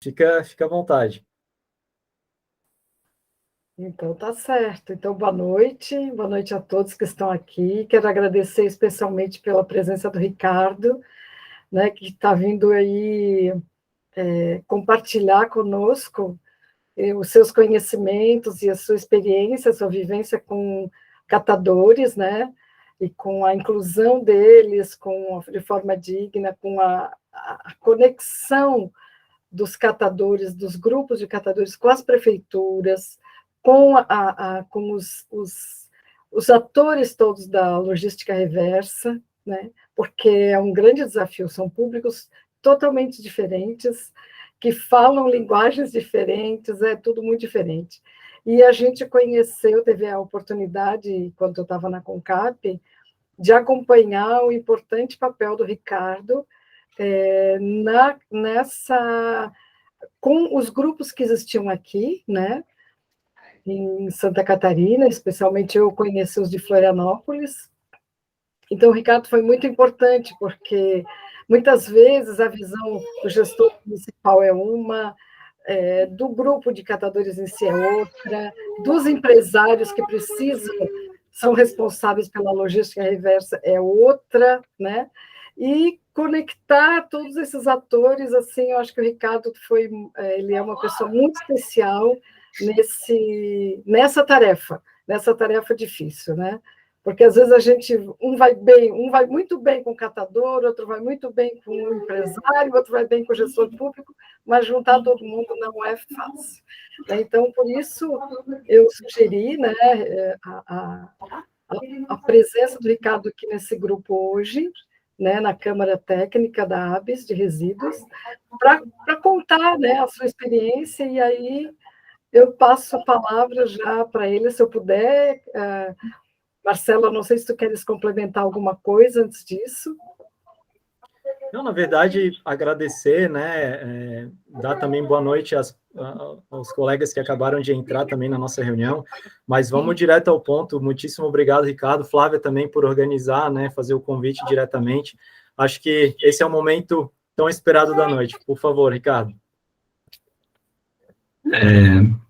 Fica à vontade. Então, tá certo. Então, boa noite a todos que estão aqui. Quero agradecer especialmente pela presença do Ricardo, né, que está vindo aí compartilhar conosco os seus conhecimentos e a sua experiência, a sua vivência com catadores, né, e com a inclusão deles de forma digna, com a conexão dos catadores, dos grupos de catadores com as prefeituras, com os atores todos da logística reversa, né? Porque é um grande desafio, são públicos totalmente diferentes, que falam linguagens diferentes, é tudo muito diferente. E a gente conheceu, teve a oportunidade, quando eu estava na CONCAP, de acompanhar o importante papel do Ricardo nessa com os grupos que existiam aqui, né, em Santa Catarina, especialmente eu conheci os de Florianópolis. Então, o Ricardo foi muito importante, porque muitas vezes a visão do gestor municipal é uma, do grupo de catadores em si é outra, dos empresários que precisam, são responsáveis pela logística reversa é outra, né? E conectar todos esses atores, assim, eu acho que o Ricardo ele é uma pessoa muito especial nessa tarefa difícil, né? Porque às vezes um vai muito bem com o catador, outro vai muito bem com o empresário, outro vai bem com o gestor público, mas juntar todo mundo não é fácil. Então, por isso, eu sugeri, né, a presença do Ricardo aqui nesse grupo hoje, né, na Câmara Técnica da ABS de Resíduos, para contar, né, a sua experiência, e aí eu passo a palavra já para ele, se eu puder. Marcelo, não sei se tu queres complementar alguma coisa antes disso. Não, na verdade, agradecer, né, dar também boa noite aos colegas que acabaram de entrar também na nossa reunião, mas vamos direto ao ponto. Muitíssimo obrigado, Ricardo. Flávia também por organizar, né, fazer o convite diretamente. Acho que esse é o momento tão esperado da noite. Por favor, Ricardo.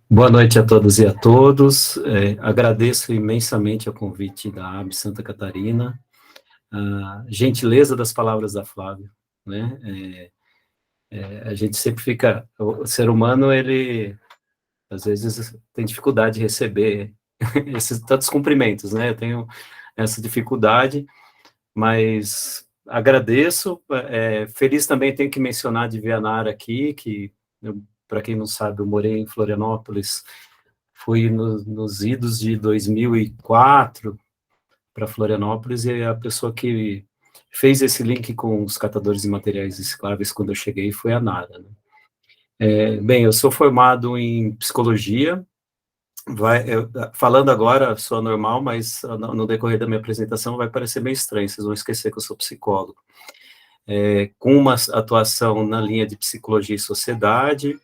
Boa noite a todas e a todos. Agradeço imensamente o convite da ABS Santa Catarina, a gentileza das palavras da Flávia, né? A gente sempre fica, o ser humano, ele às vezes tem dificuldade de receber esses tantos cumprimentos, né? Eu tenho essa dificuldade, mas agradeço. Feliz também, tenho que mencionar de Vianara aqui, que, para quem não sabe, eu morei em Florianópolis, fui nos idos de 2004 para Florianópolis, e a pessoa que fez esse link com os catadores de materiais recicláveis quando eu cheguei foi a Nara, né? Bem, eu sou formado em psicologia, falando agora sou normal, mas no decorrer da minha apresentação vai parecer meio estranho, vocês vão esquecer que eu sou psicólogo. Com uma atuação na linha de psicologia e sociedade,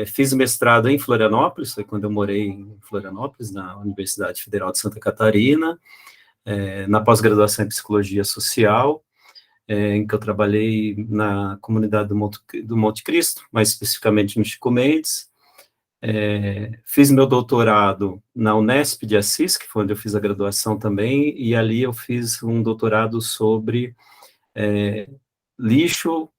fiz mestrado em Florianópolis, foi quando eu morei em Florianópolis, na Universidade Federal de Santa Catarina, na pós-graduação em psicologia social, em que eu trabalhei na comunidade do Monte Cristo, mais especificamente no Chico Mendes. Fiz meu doutorado na Unesp de Assis, que foi onde eu fiz a graduação também, e ali eu fiz um doutorado sobre lixo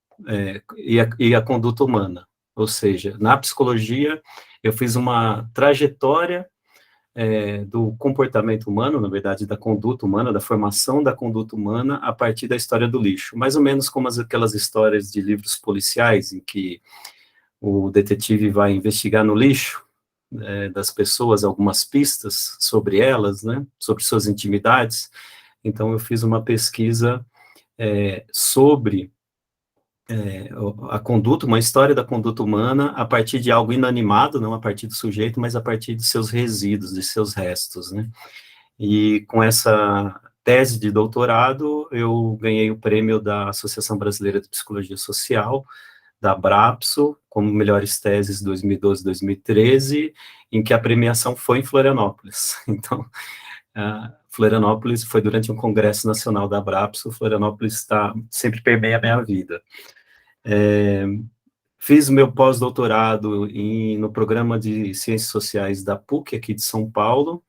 e a conduta humana. Ou seja, na psicologia, eu fiz uma trajetória do comportamento humano, na verdade, da conduta humana, da formação da conduta humana a partir da história do lixo, mais ou menos como aquelas histórias de livros policiais, em que o detetive vai investigar no lixo das pessoas algumas pistas sobre elas, né, sobre suas intimidades. Então, eu fiz uma pesquisa sobre a conduta, uma história da conduta humana a partir de algo inanimado, não a partir do sujeito, mas a partir de seus resíduos, de seus restos, né? E com essa tese de doutorado, eu ganhei o prêmio da Associação Brasileira de Psicologia Social, da Abrapso, como melhores teses 2012-2013, em que a premiação foi em Florianópolis. Então, Florianópolis foi durante um congresso nacional da Abrapso. Florianópolis sempre permeia a minha vida. Fiz meu pós-doutorado no programa de Ciências Sociais da PUC, aqui de São Paulo,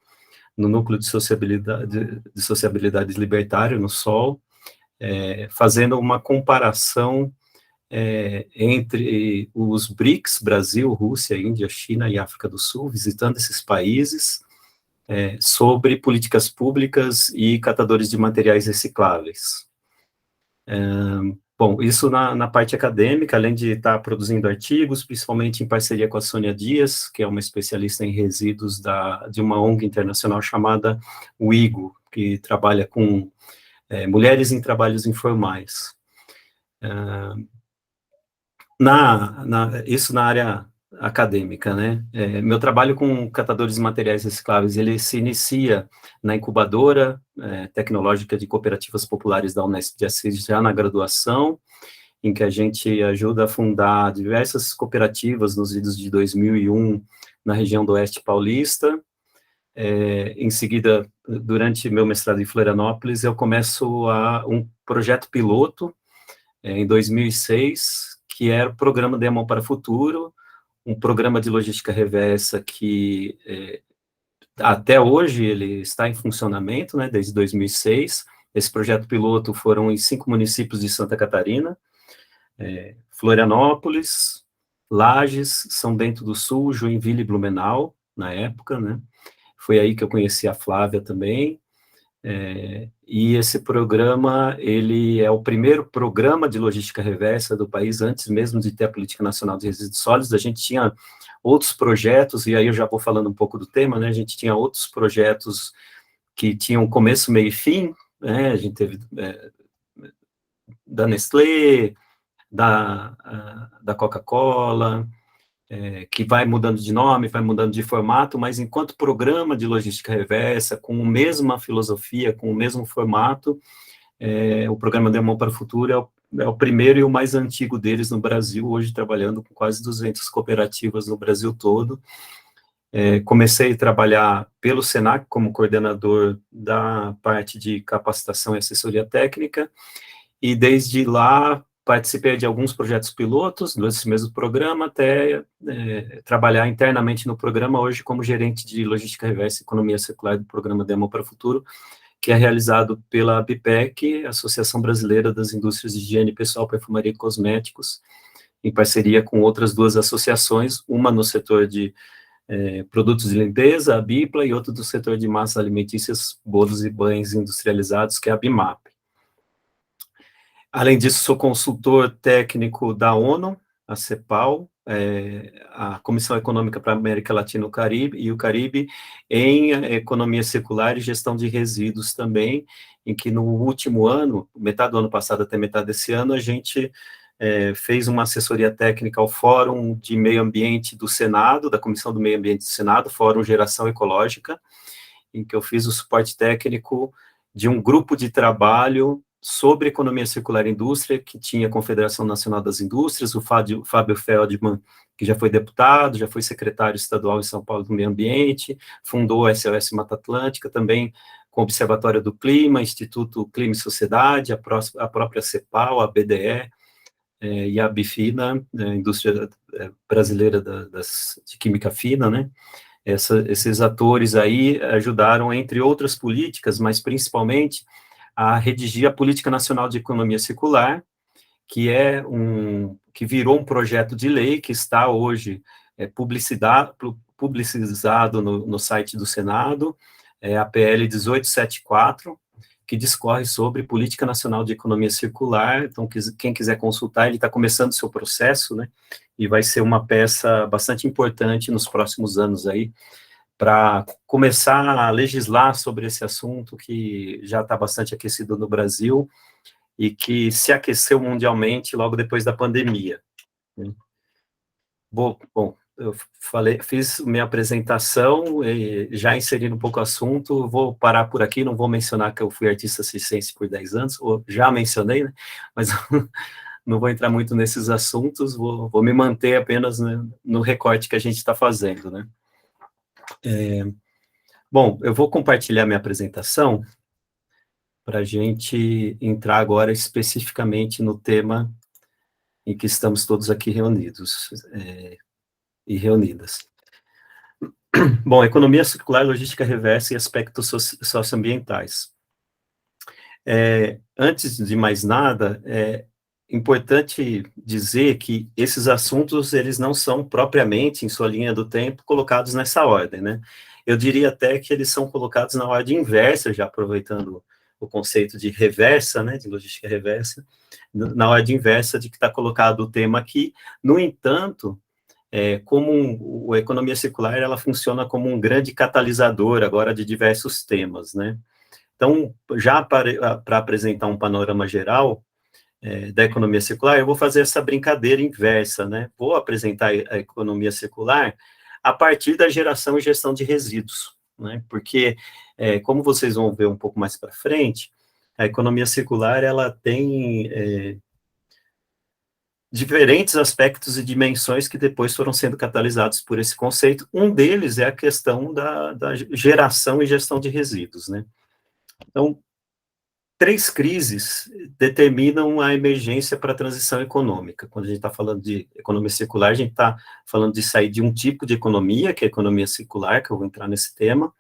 no Núcleo de Sociabilidade Libertária, no SOL, fazendo uma comparação entre os BRICS, Brasil, Rússia, Índia, China e África do Sul, visitando esses países, sobre políticas públicas e catadores de materiais recicláveis. Bom, isso na parte acadêmica, além de estar produzindo artigos, principalmente em parceria com a Sônia Dias, que é uma especialista em resíduos de uma ONG internacional chamada WIGO, que trabalha com mulheres em trabalhos informais. Isso na área acadêmica, né? Meu trabalho com catadores de materiais recicláveis, ele se inicia na incubadora tecnológica de cooperativas populares da Unesp de Assis, já na graduação, em que a gente ajuda a fundar diversas cooperativas nos idos de 2001, na região do Oeste Paulista. Em seguida, durante meu mestrado em Florianópolis, eu começo um projeto piloto, em 2006, que era o Programa Demo para o Futuro, um programa de logística reversa que até hoje ele está em funcionamento, né, desde 2006. Esse projeto piloto foram em 5 municípios de Santa Catarina, Florianópolis, Lages, São Bento do Sul, Joinville e Blumenau, na época, né. Foi aí que eu conheci a Flávia também. E esse programa, ele é o primeiro programa de logística reversa do país, antes mesmo de ter a Política Nacional de Resíduos Sólidos. A gente tinha outros projetos, e aí eu já vou falando um pouco do tema, né, a gente tinha outros projetos que tinham começo, meio e fim, né, a gente teve da Nestlé, da Coca-Cola, que vai mudando de nome, vai mudando de formato, mas enquanto programa de logística reversa, com a mesma filosofia, com o mesmo formato, o programa Demo para o Futuro é o primeiro e o mais antigo deles no Brasil, hoje trabalhando com quase 200 cooperativas no Brasil todo. Comecei a trabalhar pelo SENAC como coordenador da parte de capacitação e assessoria técnica, e desde lá participei de alguns projetos pilotos desse mesmo programa, até trabalhar internamente no programa, hoje como gerente de logística reversa e economia circular do programa Demo para o Futuro, que é realizado pela ABPEC, Associação Brasileira das Indústrias de Higiene Pessoal, Perfumaria e Cosméticos, em parceria com outras 2 associações, uma no setor de produtos de limpeza, a BIPLA, e outra do setor de massas alimentícias, bolos e banhos industrializados, que é a BIMAP. Além disso, sou consultor técnico da ONU, a CEPAL, a Comissão Econômica para a América Latina e o Caribe, em economia circular e gestão de resíduos também, em que no último ano, metade do ano passado até metade desse ano, a gente fez uma assessoria técnica ao Fórum de Meio Ambiente do Senado, da Comissão do Meio Ambiente do Senado, Fórum Geração Ecológica, em que eu fiz o suporte técnico de um grupo de trabalho sobre economia circular e indústria, que tinha a Confederação Nacional das Indústrias, o Fábio Feldman, que já foi deputado, já foi secretário estadual em São Paulo do Meio Ambiente, fundou o SOS Mata Atlântica, também com o Observatório do Clima, Instituto Clima e Sociedade, a própria CEPAL, a BDE, e a Bifina, a indústria brasileira de química fina, né? Esses atores aí ajudaram, entre outras políticas, mas principalmente a redigir a Política Nacional de Economia Circular, que virou um projeto de lei que está hoje publicizado no site do Senado, a PL 1874, que discorre sobre Política Nacional de Economia Circular. Então, quem quiser consultar, ele está começando o seu processo, né, e vai ser uma peça bastante importante nos próximos anos aí, para começar a legislar sobre esse assunto que já está bastante aquecido no Brasil e que se aqueceu mundialmente logo depois da pandemia. Bom, eu fiz minha apresentação, e já inserindo um pouco o assunto, vou parar por aqui, não vou mencionar que eu fui artista circense por 10 anos, ou já mencionei, né, mas não vou entrar muito nesses assuntos, vou me manter apenas, né, no recorte que a gente está fazendo, né. Bom, eu vou compartilhar minha apresentação para a gente entrar agora especificamente no tema em que estamos todos aqui reunidos e reunidas. Bom, economia circular, logística reversa e aspectos socioambientais. Antes de mais nada, é importante dizer que esses assuntos, eles não são propriamente, em sua linha do tempo, colocados nessa ordem, né? Eu diria até que eles são colocados na ordem inversa, já aproveitando o conceito de reversa, né, de logística reversa, na ordem inversa de que está colocado o tema aqui. No entanto, como a economia circular, ela funciona como um grande catalisador agora de diversos temas, né? Então, já para apresentar um panorama geral da economia circular, eu vou fazer essa brincadeira inversa, né? Vou apresentar a economia circular a partir da geração e gestão de resíduos, né? Porque, como vocês vão ver um pouco mais para frente, a economia circular, ela tem diferentes aspectos e dimensões que depois foram sendo catalisados por esse conceito. Um deles é a questão da geração e gestão de resíduos, né? Então, 3 crises determinam a emergência para a transição econômica. Quando a gente está falando de economia circular, a gente está falando de sair de um tipo de economia, que é a economia circular, que eu vou entrar nesse tema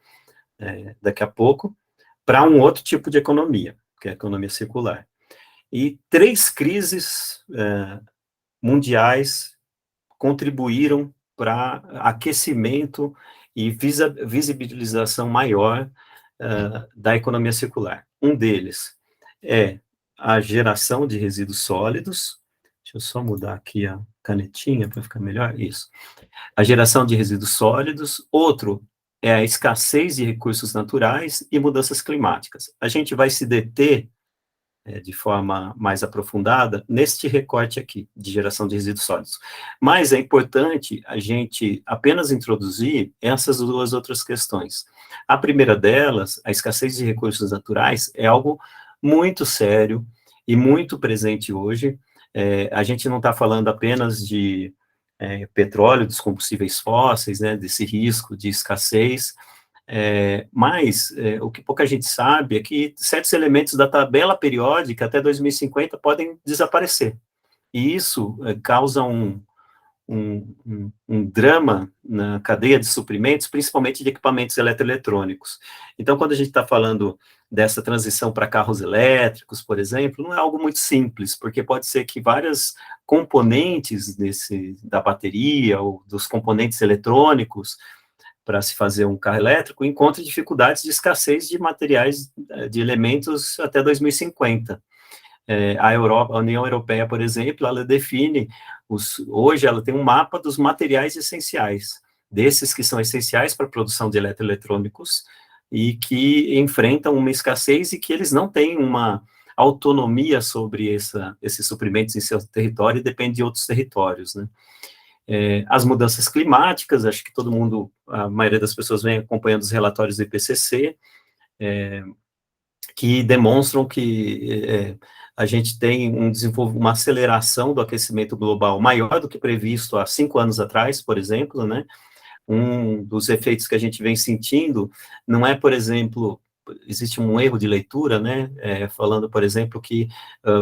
daqui a pouco, para um outro tipo de economia, que é a economia circular. E 3 crises mundiais contribuíram para aquecimento e visibilização maior da economia circular. Um deles é a geração de resíduos sólidos. Deixa eu só mudar aqui a canetinha para ficar melhor. Isso. A geração de resíduos sólidos. Outro é a escassez de recursos naturais e mudanças climáticas. A gente vai se deter de forma mais aprofundada neste recorte aqui, de geração de resíduos sólidos. Mas é importante a gente apenas introduzir essas 2 outras questões. A primeira delas, a escassez de recursos naturais, é algo muito sério e muito presente hoje. A gente não está falando apenas de petróleo, dos combustíveis fósseis, né, desse risco de escassez, mas o que pouca gente sabe é que certos elementos da tabela periódica até 2050 podem desaparecer. E isso causa um drama na cadeia de suprimentos, principalmente de equipamentos eletroeletrônicos. Então, quando a gente está falando dessa transição para carros elétricos, por exemplo, não é algo muito simples, porque pode ser que várias componentes da bateria ou dos componentes eletrônicos para se fazer um carro elétrico encontrem dificuldades de escassez de materiais, de elementos até 2050. A União Europeia, por exemplo, ela define, hoje ela tem um mapa dos materiais essenciais, desses que são essenciais para a produção de eletroeletrônicos e que enfrentam uma escassez e que eles não têm uma autonomia sobre esses suprimentos em seu território e dependem de outros territórios, né? As mudanças climáticas, acho que todo mundo, a maioria das pessoas vem acompanhando os relatórios do IPCC, que demonstram que a gente tem uma aceleração do aquecimento global maior do que previsto há 5 anos atrás, por exemplo, né? Um dos efeitos que a gente vem sentindo não é, por exemplo, existe um erro de leitura, né? Falando, por exemplo, que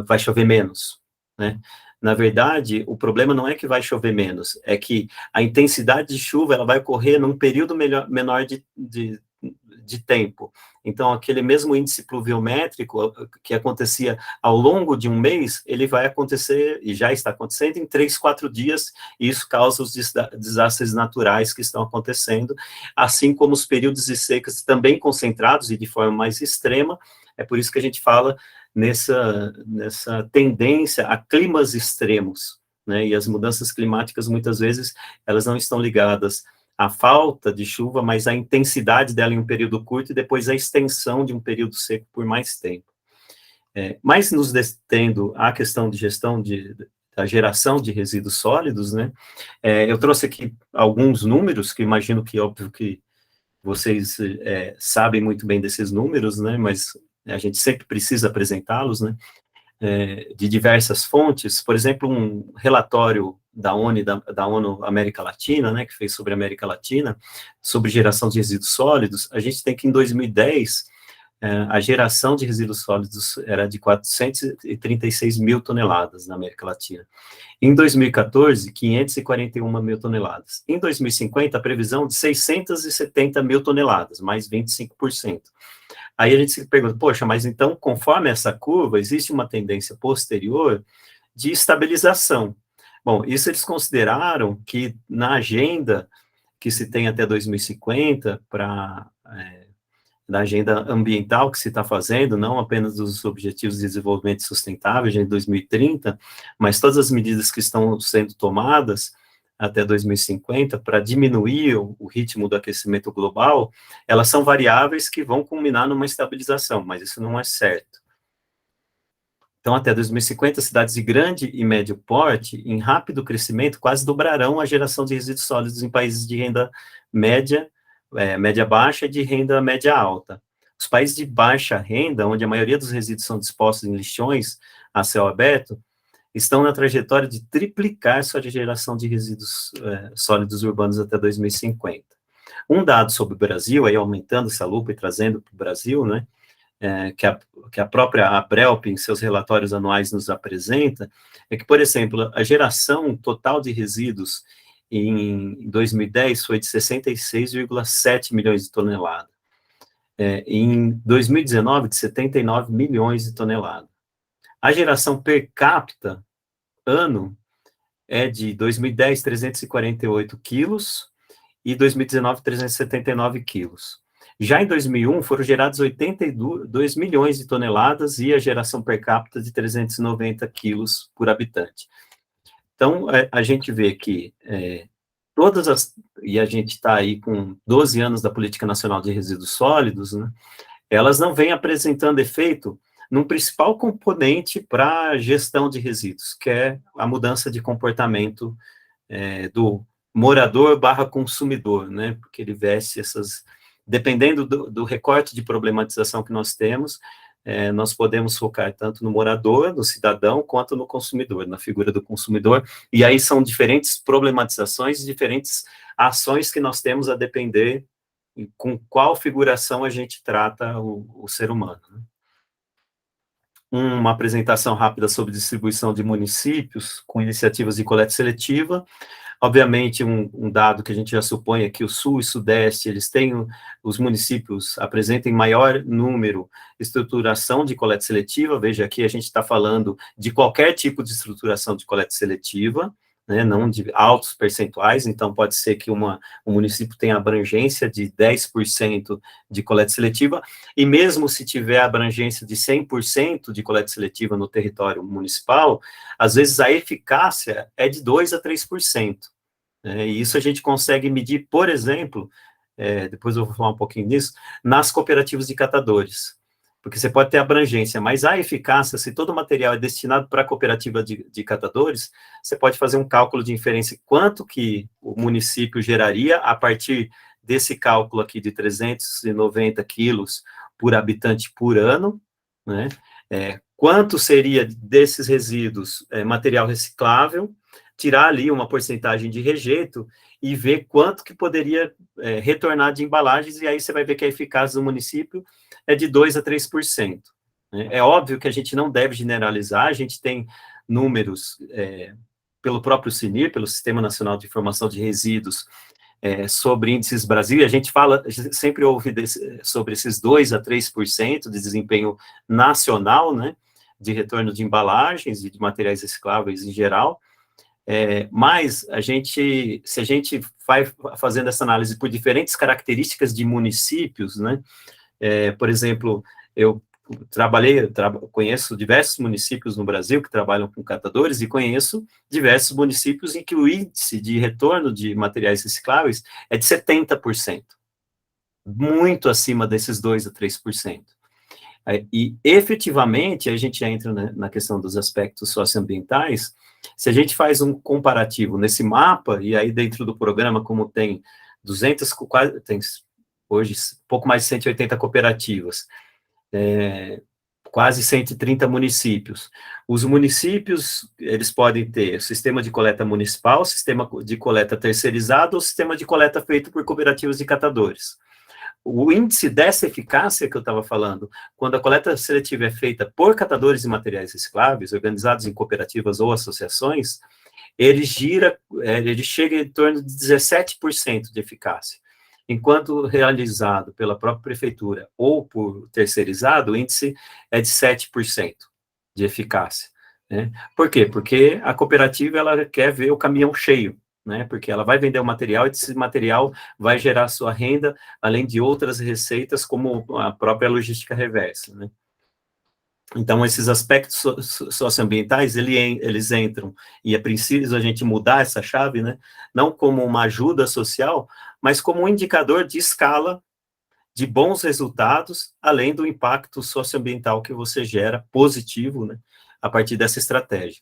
vai chover menos, né? Na verdade, o problema não é que vai chover menos, é que a intensidade de chuva ela vai ocorrer num período menor de tempo. Então, aquele mesmo índice pluviométrico que acontecia ao longo de um mês, ele vai acontecer, e já está acontecendo, em 3, 4 dias, e isso causa os desastres naturais que estão acontecendo, assim como os períodos de secas também concentrados e de forma mais extrema. É por isso que a gente fala nessa tendência a climas extremos, né? E as mudanças climáticas, muitas vezes, elas não estão ligadas à falta de chuva, mas à intensidade dela em um período curto e depois a extensão de um período seco por mais tempo. Mas nos detendo à questão de gestão da geração de resíduos sólidos, né? Eu trouxe aqui alguns números, que imagino que, óbvio, que vocês sabem muito bem desses números, né? Mas a gente sempre precisa apresentá-los, né? De diversas fontes, por exemplo, um relatório da ONU América Latina, né, que fez sobre a América Latina, sobre geração de resíduos sólidos, a gente tem que em 2010, a geração de resíduos sólidos era de 436 mil toneladas na América Latina. Em 2014, 541 mil toneladas. Em 2050, a previsão de 670 mil toneladas, mais 25%. Aí a gente se pergunta, poxa, mas então, conforme essa curva, existe uma tendência posterior de estabilização. Bom, isso eles consideraram que na agenda que se tem até 2050, na agenda ambiental que se está fazendo, não apenas dos Objetivos de Desenvolvimento Sustentável, de 2030, mas todas as medidas que estão sendo tomadas até 2050 para diminuir o ritmo do aquecimento global, elas são variáveis que vão culminar numa estabilização, mas isso não é certo. Então, até 2050, cidades de grande e médio porte, em rápido crescimento, quase dobrarão a geração de resíduos sólidos em países de renda média, média baixa e de renda média alta. Os países de baixa renda, onde a maioria dos resíduos são dispostos em lixões a céu aberto, estão na trajetória de triplicar sua geração de resíduos sólidos urbanos até 2050. Um dado sobre o Brasil, aí aumentando essa lupa e trazendo para o Brasil, né, que a própria ABRELP, em seus relatórios anuais, nos apresenta, é que, por exemplo, a geração total de resíduos em 2010 foi de 66,7 milhões de toneladas. Em 2019, de 79 milhões de toneladas. A geração per capita, ano, é de 2010, 348 quilos, e 2019, 379 quilos. Já em 2001, foram gerados 82 milhões de toneladas e a geração per capita de 390 quilos por habitante. Então, a gente vê que e a gente está aí com 12 anos da Política Nacional de Resíduos Sólidos, né, elas não vêm apresentando efeito num principal componente para a gestão de resíduos, que é a mudança de comportamento do morador / consumidor, né, porque ele veste essas... Dependendo do recorte de problematização que nós temos, nós podemos focar tanto no morador, no cidadão, quanto no consumidor, na figura do consumidor, e aí são diferentes problematizações, diferentes ações que nós temos a depender com qual figuração a gente trata o ser humano. Né? Uma apresentação rápida sobre distribuição de municípios com iniciativas de coleta seletiva. Obviamente, um dado que a gente já supõe é que o Sul e Sudeste, os municípios apresentem maior número de estruturação de coleta seletiva. Veja, aqui a gente está falando de qualquer tipo de estruturação de coleta seletiva, né, não de altos percentuais, então pode ser que um município tenha abrangência de 10% de coleta seletiva, e mesmo se tiver abrangência de 100% de coleta seletiva no território municipal, às vezes a eficácia é de 2% a 3%. E isso a gente consegue medir, por exemplo, depois eu vou falar um pouquinho disso, nas cooperativas de catadores. Porque você pode ter abrangência, mas a eficácia, se todo o material é destinado para a cooperativa de catadores, você pode fazer um cálculo de inferência quanto que o município geraria a partir desse cálculo aqui de 390 quilos por habitante por ano, né? Quanto seria desses resíduos material reciclável, tirar ali uma porcentagem de rejeito e ver quanto que poderia retornar de embalagens, e aí você vai ver que a eficácia do município é de 2% a 3%. Né? É óbvio que a gente não deve generalizar, a gente tem números pelo próprio CNIR, pelo Sistema Nacional de Informação de Resíduos, sobre índices Brasil, e a gente sempre ouve sobre esses 2% a 3% de desempenho nacional, né, de retorno de embalagens e de materiais recicláveis em geral, mas se a gente vai fazendo essa análise por diferentes características de municípios, né, por exemplo, eu conheço diversos municípios no Brasil que trabalham com catadores e conheço diversos municípios em que o índice de retorno de materiais recicláveis é de 70%, muito acima desses 2% a 3%. E, efetivamente, a gente entra na questão dos aspectos socioambientais. Se a gente faz um comparativo nesse mapa, e aí dentro do programa, como tem tem hoje pouco mais de 180 cooperativas, quase 130 municípios. Os municípios, eles podem ter sistema de coleta municipal, sistema de coleta terceirizado ou sistema de coleta feito por cooperativas de catadores. o índice dessa eficácia que eu estava falando, quando a coleta seletiva é feita por catadores de materiais recicláveis, organizados em cooperativas ou associações, ele chega em torno de 17% de eficácia. Enquanto realizado pela própria prefeitura ou por terceirizado, o índice é de 7% de eficácia. Né? Por quê? Porque a cooperativa ela quer ver o caminhão cheio, né? Porque ela vai vender o material e esse material vai gerar sua renda, além de outras receitas, como a própria logística reversa. Né? Então, esses aspectos socioambientais, eles entram, e é preciso a gente mudar essa chave, né? Não como uma ajuda social, mas como um indicador de escala de bons resultados, além do impacto socioambiental que você gera, positivo, né? A partir dessa estratégia.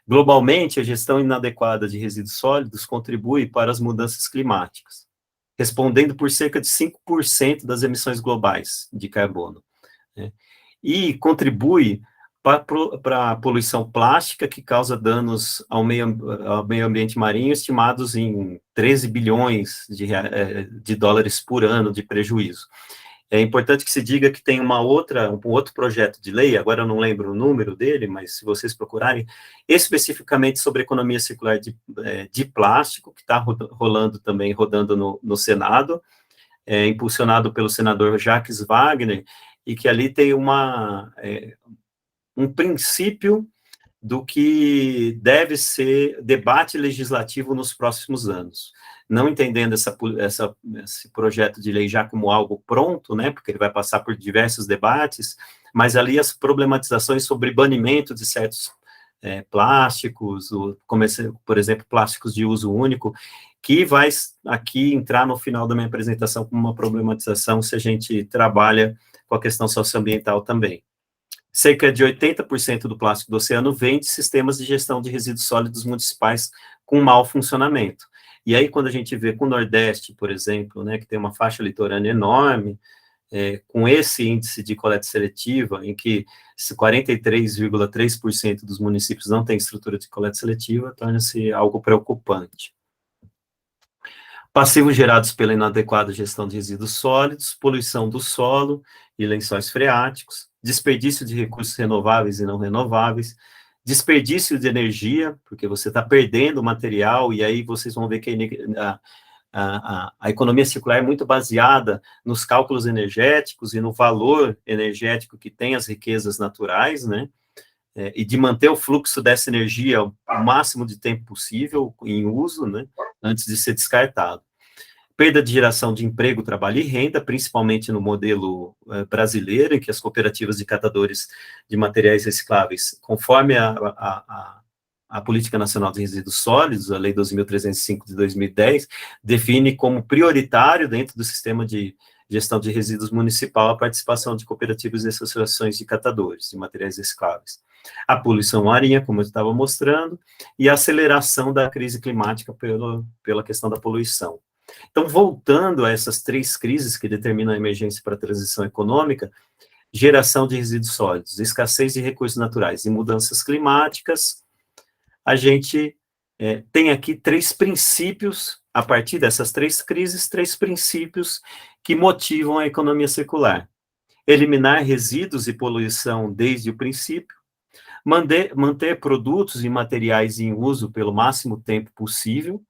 Globalmente, a gestão inadequada de resíduos sólidos contribui para as mudanças climáticas, respondendo por cerca de 5% das emissões globais de carbono, né? E contribui para a poluição plástica, que causa danos ao meio ambiente marinho, estimados em 13 bilhões de dólares por ano de prejuízo. É importante que se diga que tem um outro projeto de lei, agora eu não lembro o número dele, mas se vocês procurarem, especificamente sobre economia circular de plástico, que está rodando no Senado, impulsionado pelo senador Jacques Wagner, e que ali tem um princípio do que deve ser debate legislativo nos próximos anos. Não entendendo esse projeto de lei já como algo pronto, né, porque ele vai passar por diversos debates, mas ali as problematizações sobre banimento de certos plásticos, por exemplo, plásticos de uso único, que vai aqui entrar no final da minha apresentação como uma problematização se a gente trabalha com a questão socioambiental também. Cerca de 80% do plástico do oceano vem de sistemas de gestão de resíduos sólidos municipais com mau funcionamento. E aí, quando a gente vê com o Nordeste, por exemplo, né, que tem uma faixa litorânea enorme, com esse índice de coleta seletiva, em que 43,3% dos municípios não têm estrutura de coleta seletiva, torna-se algo preocupante. Passivos gerados pela inadequada gestão de resíduos sólidos, poluição do solo e lençóis freáticos, desperdício de recursos renováveis e não renováveis, desperdício de energia, porque você está perdendo material, e aí vocês vão ver que a economia circular é muito baseada nos cálculos energéticos e no valor energético que tem as riquezas naturais, né? E de manter o fluxo dessa energia o máximo de tempo possível em uso, né, antes de ser descartado. Perda de geração de emprego, trabalho e renda, principalmente no modelo brasileiro, em que as cooperativas de catadores de materiais recicláveis, conforme a Política Nacional de Resíduos Sólidos, a Lei 12.305 de 2010, define como prioritário dentro do sistema de gestão de resíduos municipal a participação de cooperativas e associações de catadores de materiais recicláveis. A poluição marinha, como eu estava mostrando, e a aceleração da crise climática pela questão da poluição. Então, voltando a essas três crises que determinam a emergência para a transição econômica, geração de resíduos sólidos, escassez de recursos naturais e mudanças climáticas, a gente tem aqui três princípios, a partir dessas três crises, três princípios que motivam a economia circular. Eliminar resíduos e poluição desde o princípio, manter produtos e materiais em uso pelo máximo tempo possível,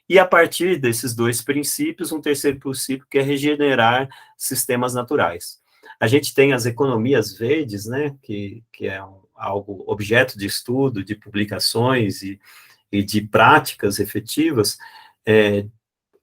e a partir desses dois princípios, um terceiro princípio que é regenerar sistemas naturais. A gente tem as economias verdes, né, que é algo objeto de estudo, de publicações e de práticas efetivas,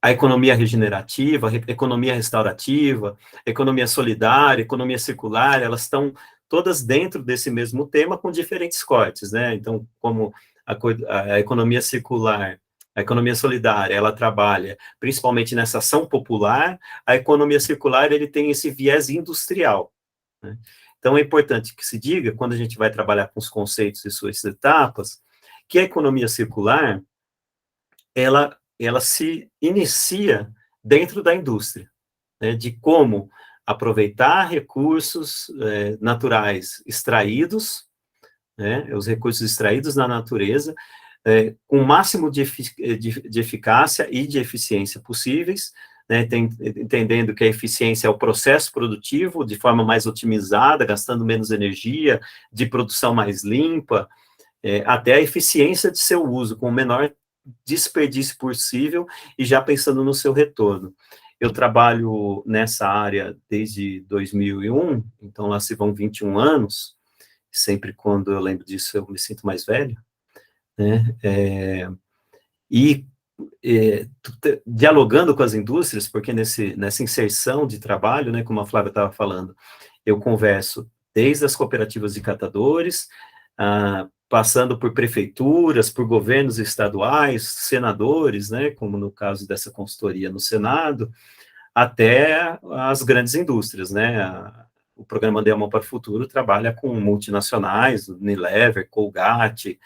a economia regenerativa, a economia restaurativa, a economia solidária, a economia circular, elas estão todas dentro desse mesmo tema com diferentes cortes, né? Então, como a economia circular, a economia solidária, ela trabalha principalmente nessa ação popular, a economia circular, ele tem esse viés industrial, né? Então, é importante que se diga, quando a gente vai trabalhar com os conceitos e suas etapas, que a economia circular, ela se inicia dentro da indústria, né, de como aproveitar recursos naturais extraídos, né, os recursos extraídos na natureza, com o máximo de eficácia e de eficiência possíveis, né, entendendo que a eficiência é o processo produtivo de forma mais otimizada, gastando menos energia, de produção mais limpa, até a eficiência de seu uso, com o menor desperdício possível e já pensando no seu retorno. Eu trabalho nessa área desde 2001, então lá se vão 21 anos, sempre quando eu lembro disso eu me sinto mais velho, né, dialogando com as indústrias, porque nessa inserção de trabalho, né, como a Flávia estava falando, eu converso desde as cooperativas de catadores, passando por prefeituras, por governos estaduais, senadores, né, como no caso dessa consultoria no Senado, até as grandes indústrias, né, o programa Delma para o Futuro trabalha com multinacionais, Unilever, Colgate,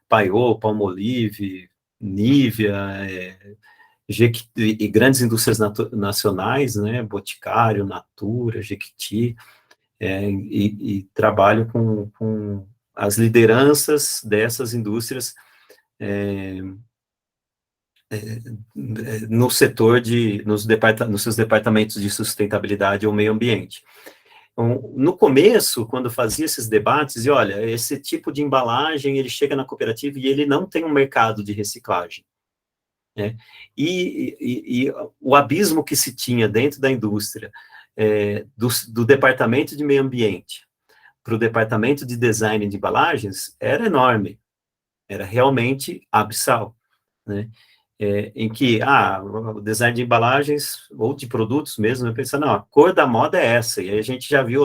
Paiô, Palmolive, Nivea, e grandes indústrias nacionais, né, Boticário, Natura, Jequiti, e trabalho com as lideranças dessas indústrias no setor nos seus departamentos de sustentabilidade ou meio ambiente. Então, no começo, quando fazia esses debates, e olha, esse tipo de embalagem, ele chega na cooperativa e ele não tem um mercado de reciclagem, né? E o abismo que se tinha dentro da indústria, do departamento de meio ambiente para o departamento de design de embalagens, era enorme, era realmente abissal, né? Em que, o design de embalagens, ou de produtos mesmo, eu pensava, não, a cor da moda é essa, e aí a gente já viu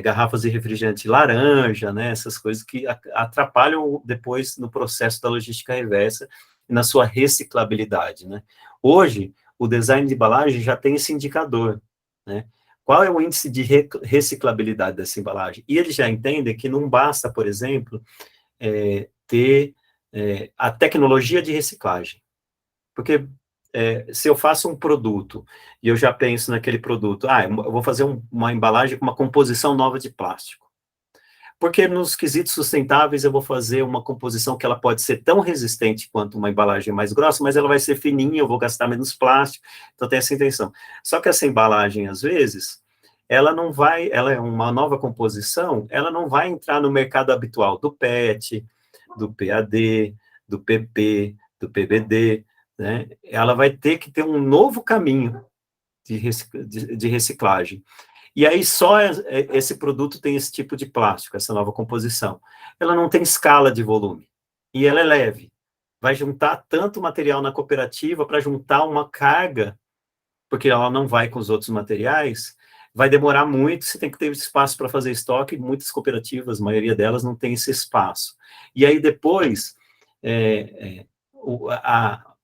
garrafas de refrigerante laranja, né, essas coisas que atrapalham depois no processo da logística reversa e na sua reciclabilidade, né. Hoje, o design de embalagem já tem esse indicador, né, qual é o índice de reciclabilidade dessa embalagem? E eles já entendem que não basta, por exemplo, ter a tecnologia de reciclagem. Porque se eu faço um produto e eu já penso naquele produto, eu vou fazer uma embalagem com uma composição nova de plástico. Porque nos quesitos sustentáveis eu vou fazer uma composição que ela pode ser tão resistente quanto uma embalagem mais grossa, mas ela vai ser fininha, eu vou gastar menos plástico, então tem essa intenção. Só que essa embalagem, às vezes, ela é uma nova composição, ela não vai entrar no mercado habitual do PET, do PAD, do PP, do PBD, né? Ela vai ter que ter um novo caminho de reciclagem. E aí só esse produto tem esse tipo de plástico, essa nova composição. Ela não tem escala de volume, e ela é leve. Vai juntar tanto material na cooperativa para juntar uma carga, porque ela não vai com os outros materiais, vai demorar muito, você tem que ter espaço para fazer estoque, muitas cooperativas, a maioria delas não tem esse espaço. E aí depois,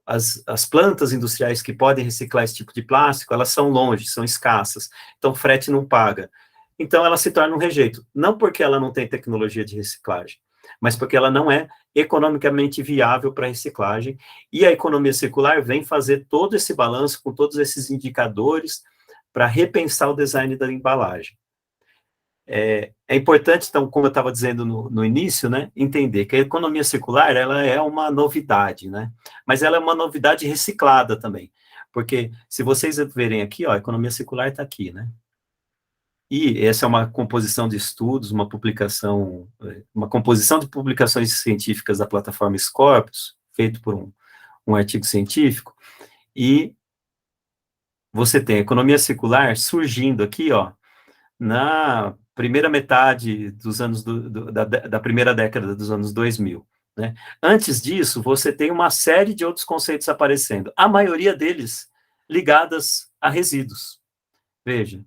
as plantas industriais que podem reciclar esse tipo de plástico, elas são longe, são escassas, então frete não paga. Então ela se torna um rejeito, não porque ela não tem tecnologia de reciclagem, mas porque ela não é economicamente viável para reciclagem, e a economia circular vem fazer todo esse balanço com todos esses indicadores para repensar o design da embalagem. É importante, então, como eu estava dizendo no início, né, entender que a economia circular, ela é uma novidade, né, mas ela é uma novidade reciclada também, porque se vocês verem aqui, a economia circular está aqui, né, e essa é uma composição de estudos, uma composição de publicações científicas da plataforma Scopus, feito por um artigo científico, e você tem a economia circular surgindo aqui, na primeira metade dos anos da primeira década dos anos 2000, né? Antes disso, você tem uma série de outros conceitos aparecendo, a maioria deles ligadas a resíduos. Veja,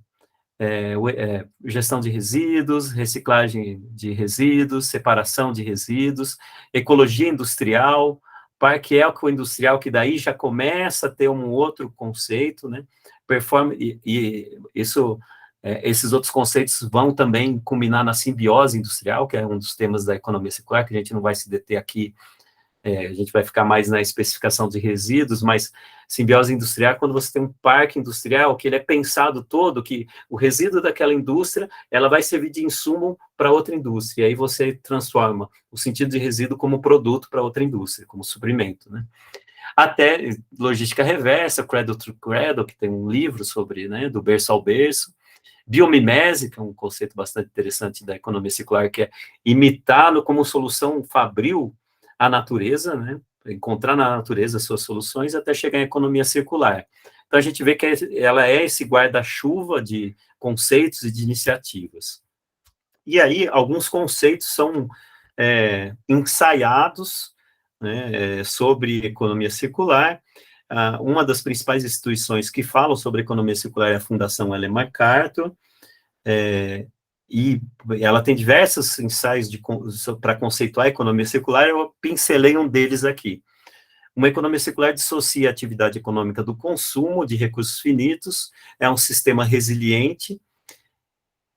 gestão de resíduos, reciclagem de resíduos, separação de resíduos, ecologia industrial, parque ecoindustrial, que daí já começa a ter um outro conceito, né? Isso... esses outros conceitos vão também culminar na simbiose industrial, que é um dos temas da economia circular, que a gente não vai se deter aqui, a gente vai ficar mais na especificação de resíduos, mas simbiose industrial é quando você tem um parque industrial, que ele é pensado todo, que o resíduo daquela indústria, ela vai servir de insumo para outra indústria, e aí você transforma o sentido de resíduo como produto para outra indústria, como suprimento, né? até logística reversa, cradle to cradle, que tem um livro sobre, né, do berço ao berço, biomimese, que é um conceito bastante interessante da economia circular, que é imitá-lo como solução fabril à natureza, né, encontrar na natureza suas soluções até chegar em economia circular. Então, a gente vê que ela é esse guarda-chuva de conceitos e de iniciativas. E aí, alguns conceitos são ensaiados, né, sobre economia circular. Uma das principais instituições que falam sobre economia circular é a Fundação Ellen MacArthur, e ela tem diversos ensaios para conceituar a economia circular. Eu pincelei um deles aqui. Uma economia circular dissocia a atividade econômica do consumo de recursos finitos, é um sistema resiliente,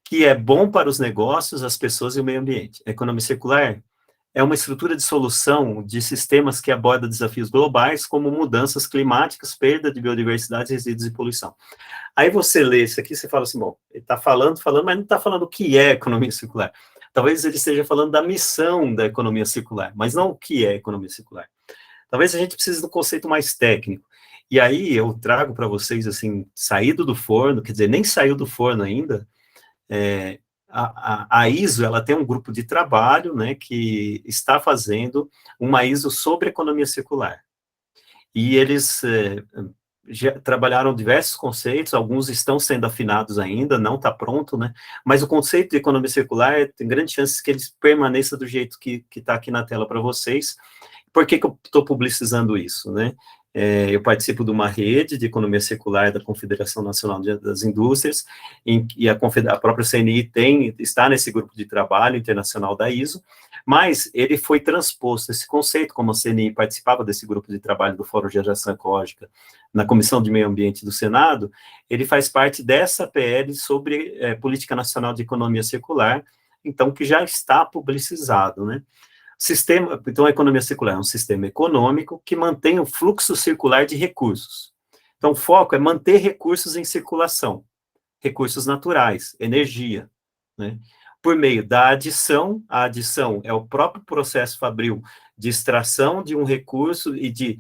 que é bom para os negócios, as pessoas e o meio ambiente. A economia circular é uma estrutura de solução de sistemas que aborda desafios globais, como mudanças climáticas, perda de biodiversidade, resíduos e poluição. Aí você lê isso aqui, você fala assim, bom, ele está falando, mas não está falando o que é economia circular. Talvez ele esteja falando da missão da economia circular, mas não o que é economia circular. Talvez a gente precise de um conceito mais técnico. E aí eu trago para vocês, assim, saído do forno, quer dizer, nem saiu do forno ainda, a ISO, ela tem um grupo de trabalho, né, que está fazendo uma ISO sobre economia circular. E eles já trabalharam diversos conceitos, alguns estão sendo afinados ainda, não está pronto, né, mas o conceito de economia circular tem grandes chances que ele permaneça do jeito que está aqui na tela para vocês. Por que eu estou publicizando isso, né? Eu participo de uma rede de economia circular da Confederação Nacional das Indústrias, e a própria CNI está nesse grupo de trabalho internacional da ISO, mas ele foi transposto, esse conceito, como a CNI participava desse grupo de trabalho do Fórum de Geração Ecológica na Comissão de Meio Ambiente do Senado, ele faz parte dessa PL sobre Política Nacional de Economia Circular, então, que já está publicizado, né? Então, a economia circular é um sistema econômico que mantém o fluxo circular de recursos. Então, o foco é manter recursos em circulação, recursos naturais, energia, né? Por meio da adição, a adição é o próprio processo fabril de extração de um recurso e de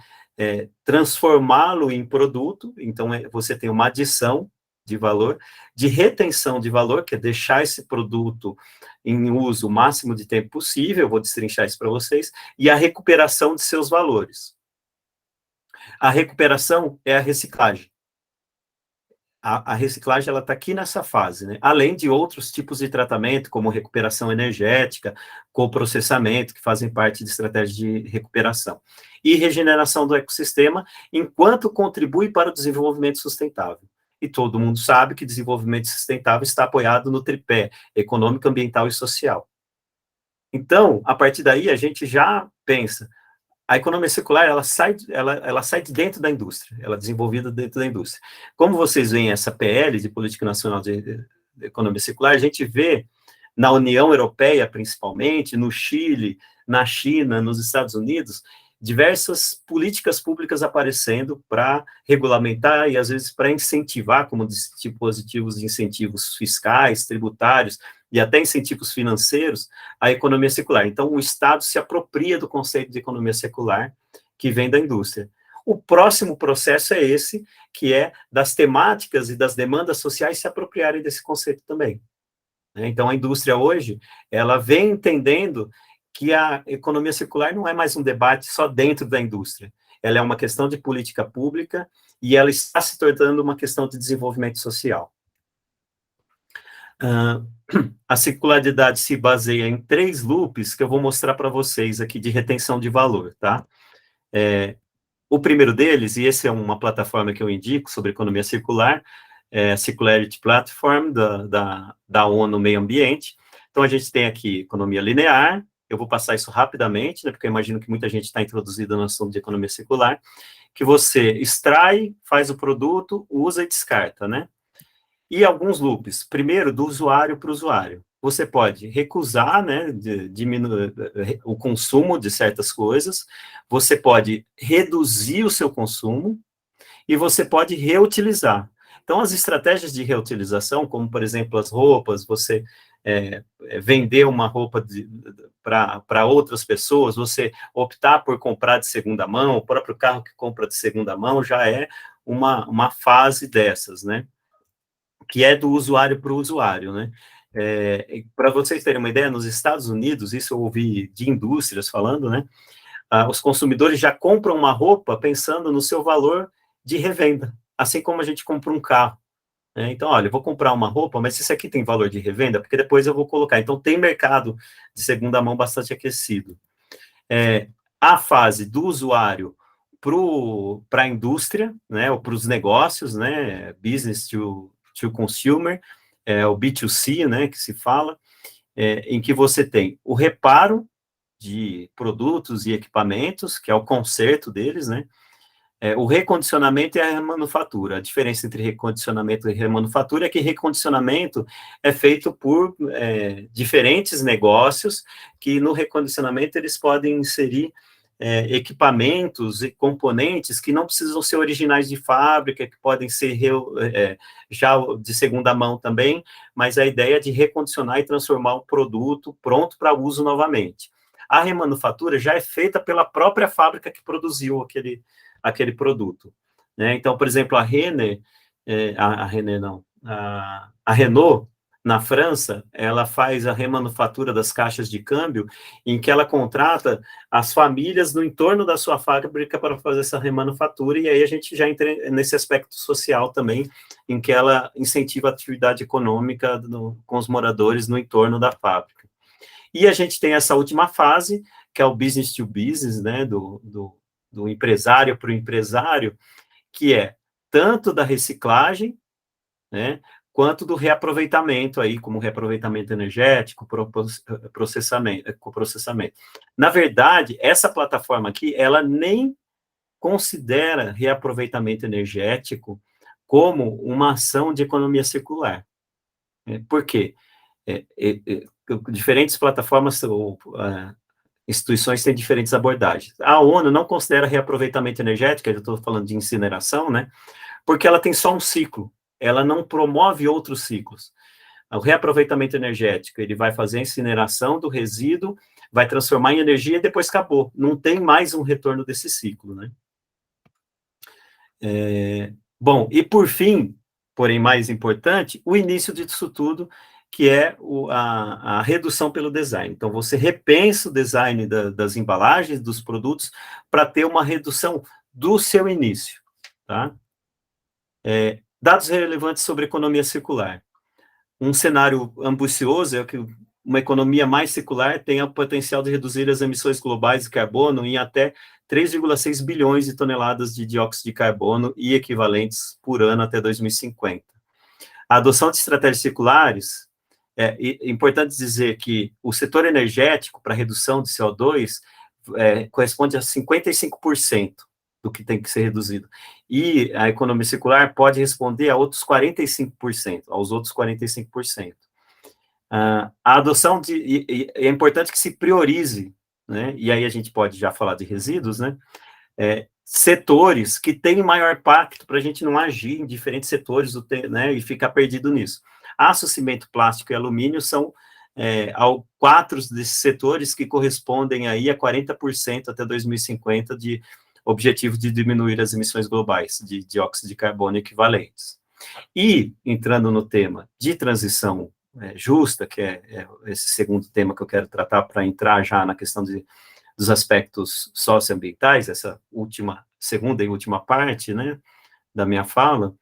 transformá-lo em produto. Então, você tem uma adição de valor, de retenção de valor, que é deixar esse produto em uso o máximo de tempo possível, eu vou destrinchar isso para vocês, e a recuperação de seus valores. A recuperação é a reciclagem. A reciclagem, ela está aqui nessa fase, né? Além de outros tipos de tratamento, como recuperação energética, coprocessamento, que fazem parte de estratégias de recuperação. E regeneração do ecossistema, enquanto contribui para o desenvolvimento sustentável. E todo mundo sabe que desenvolvimento sustentável está apoiado no tripé econômico, ambiental e social. Então, a partir daí, a gente já pensa, a economia circular, ela sai de dentro da indústria, ela é desenvolvida dentro da indústria. Como vocês veem essa PL de Política Nacional de Economia Circular, a gente vê na União Europeia, principalmente, no Chile, na China, nos Estados Unidos, diversas políticas públicas aparecendo para regulamentar e, às vezes, para incentivar, como dispositivos de incentivos fiscais, tributários e até incentivos financeiros, a economia circular. Então, o Estado se apropria do conceito de economia circular que vem da indústria. O próximo processo é esse, que é das temáticas e das demandas sociais se apropriarem desse conceito também. Então, a indústria hoje, ela vem entendendo que a economia circular não é mais um debate só dentro da indústria, ela é uma questão de política pública e ela está se tornando uma questão de desenvolvimento social. A circularidade se baseia em 3 loops que eu vou mostrar para vocês aqui de retenção de valor, tá? O primeiro deles, e esse é uma plataforma que eu indico sobre economia circular, é a Circularity Platform da ONU Meio Ambiente. Então, a gente tem aqui economia linear. Eu vou passar isso rapidamente, né, porque eu imagino que muita gente está introduzida no assunto de economia circular, que você extrai, faz o produto, usa e descarta, né? E alguns loops. Primeiro, do usuário para o usuário. Você pode recusar, né, diminuir o consumo de certas coisas, você pode reduzir o seu consumo, e você pode reutilizar. Então, as estratégias de reutilização, como, por exemplo, as roupas, você vender uma roupa para outras pessoas, você optar por comprar de segunda mão, o próprio carro que compra de segunda mão já é uma fase dessas, né? Que é do usuário para o usuário, né? Para vocês terem uma ideia, nos Estados Unidos, isso eu ouvi de indústrias falando, né? Os consumidores já compram uma roupa pensando no seu valor de revenda, assim como a gente compra um carro. Então, olha, eu vou comprar uma roupa, mas isso aqui tem valor de revenda, porque depois eu vou colocar. Então, tem mercado de segunda mão bastante aquecido. A fase do usuário para a indústria, né, ou para os negócios, né, business to consumer, o B2C, né, que se fala, em que você tem o reparo de produtos e equipamentos, que é o conserto deles, né, o recondicionamento e a remanufatura. A diferença entre recondicionamento e remanufatura é que recondicionamento é feito por diferentes negócios, que no recondicionamento eles podem inserir equipamentos e componentes que não precisam ser originais de fábrica, que podem ser já de segunda mão também, mas a ideia é de recondicionar e transformar o produto pronto para uso novamente. A remanufatura já é feita pela própria fábrica que produziu aquele produto, né? Então, por exemplo, a Renault, na França, ela faz a remanufatura das caixas de câmbio, em que ela contrata as famílias no entorno da sua fábrica para fazer essa remanufatura, e aí a gente já entra nesse aspecto social também, em que ela incentiva a atividade econômica com os moradores no entorno da fábrica. E a gente tem essa última fase, que é o business to business, né, do empresário para o empresário, que é tanto da reciclagem, né, quanto do reaproveitamento, aí, como reaproveitamento energético, processamento. Na verdade, essa plataforma aqui, ela nem considera reaproveitamento energético como uma ação de economia circular. Por quê? Diferentes plataformas instituições têm diferentes abordagens. A ONU não considera reaproveitamento energético, eu estou falando de incineração, né? Porque ela tem só um ciclo, ela não promove outros ciclos. O reaproveitamento energético, ele vai fazer a incineração do resíduo, vai transformar em energia e depois acabou. Não tem mais um retorno desse ciclo, né? Bom, e por fim, porém mais importante, o início disso tudo, que é a redução pelo design. Então, você repensa o design das embalagens, dos produtos, para ter uma redução do seu início, tá? Dados relevantes sobre economia circular. Um cenário ambicioso é que uma economia mais circular tem o potencial de reduzir as emissões globais de carbono em até 3,6 bilhões de toneladas de dióxido de carbono e equivalentes por ano até 2050. A adoção de estratégias circulares, é importante dizer que o setor energético para redução de CO2 corresponde a 55% do que tem que ser reduzido. E a economia circular pode responder a outros 45%, aos outros 45%. A adoção é importante que se priorize, né? E aí a gente pode já falar de resíduos, né? Setores que têm maior impacto para a gente não agir em diferentes setores, né, e ficar perdido nisso. Aço, cimento, plástico e alumínio são 4 desses setores que correspondem aí a 40% até 2050 de objetivo de diminuir as emissões globais de dióxido de carbono equivalentes. E, entrando no tema de transição justa, que é esse segundo tema que eu quero tratar para entrar já na questão dos aspectos socioambientais, essa segunda e última parte, né, da minha fala,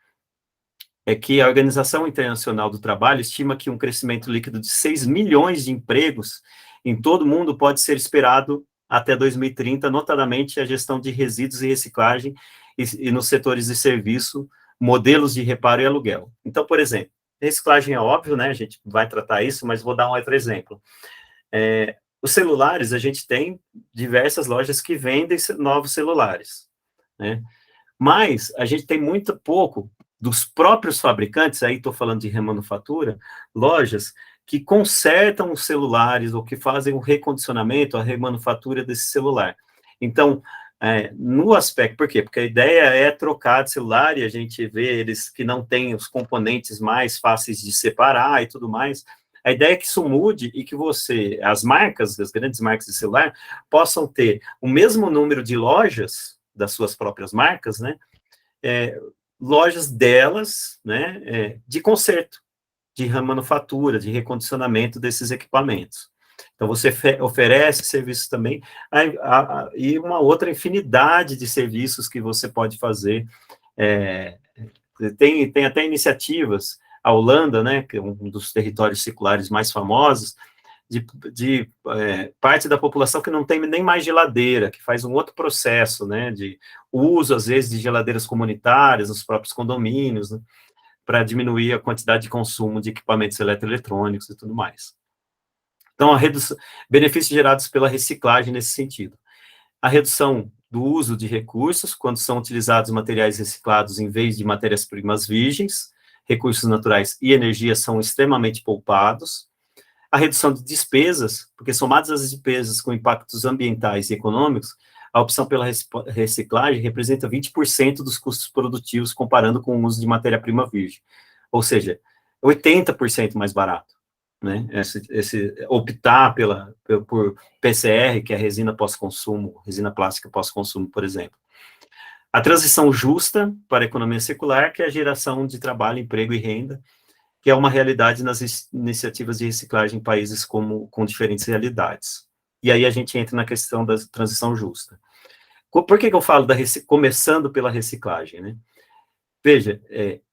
é que a Organização Internacional do Trabalho estima que um crescimento líquido de 6 milhões de empregos em todo o mundo pode ser esperado até 2030, notadamente a gestão de resíduos e reciclagem e nos setores de serviço, modelos de reparo e aluguel. Então, por exemplo, reciclagem é óbvio, né, a gente vai tratar isso, mas vou dar um outro exemplo. Os celulares, a gente tem diversas lojas que vendem novos celulares, né? Mas a gente tem muito pouco dos próprios fabricantes, aí estou falando de remanufatura, lojas que consertam os celulares ou que fazem o recondicionamento, a remanufatura desse celular. Então, no aspecto, por quê? Porque a ideia é trocar de celular e a gente vê eles que não têm os componentes mais fáceis de separar e tudo mais. A ideia é que isso mude e que as marcas, as grandes marcas de celular, possam ter o mesmo número de lojas das suas próprias marcas, né? Lojas delas, né? De conserto, de manufatura, de recondicionamento desses equipamentos. Então, você oferece serviços também, e uma outra infinidade de serviços que você pode fazer. Tem até iniciativas, a Holanda, né, que é um dos territórios seculares mais famosos, de parte da população que não tem nem mais geladeira, que faz um outro processo, né, de uso, às vezes, de geladeiras comunitárias nos próprios condomínios, né, para diminuir a quantidade de consumo de equipamentos eletroeletrônicos e tudo mais. Então, benefícios gerados pela reciclagem nesse sentido. A redução do uso de recursos, quando são utilizados materiais reciclados em vez de matérias-primas virgens, recursos naturais e energia são extremamente poupados. A redução de despesas, porque somadas as despesas com impactos ambientais e econômicos, a opção pela reciclagem representa 20% dos custos produtivos comparando com o uso de matéria-prima virgem. Ou seja, 80% mais barato. Né, optar por PCR, que é a resina pós-consumo, resina plástica pós-consumo, por exemplo. A transição justa para a economia circular, que é a geração de trabalho, emprego e renda, que é uma realidade nas iniciativas de reciclagem em países com diferentes realidades. E aí a gente entra na questão da transição justa. Por que eu falo começando pela reciclagem? Né? Veja,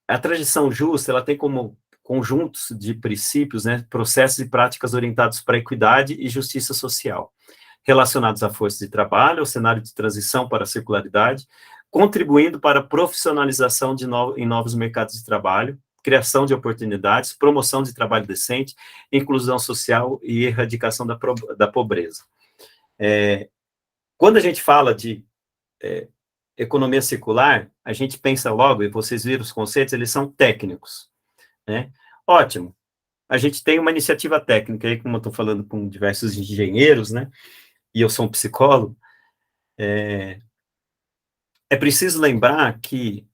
a transição justa, ela tem como conjuntos de princípios, né, processos e práticas orientados para a equidade e justiça social, relacionados à força de trabalho, ao cenário de transição para a circularidade, contribuindo para a profissionalização em novos mercados de trabalho, criação de oportunidades, promoção de trabalho decente, inclusão social e erradicação da pobreza. Quando a gente fala de economia circular, a gente pensa logo, e vocês viram os conceitos, eles são técnicos. Né? Ótimo, a gente tem uma iniciativa técnica aí, como eu estou falando com diversos engenheiros, né, e eu sou um psicólogo, é preciso lembrar que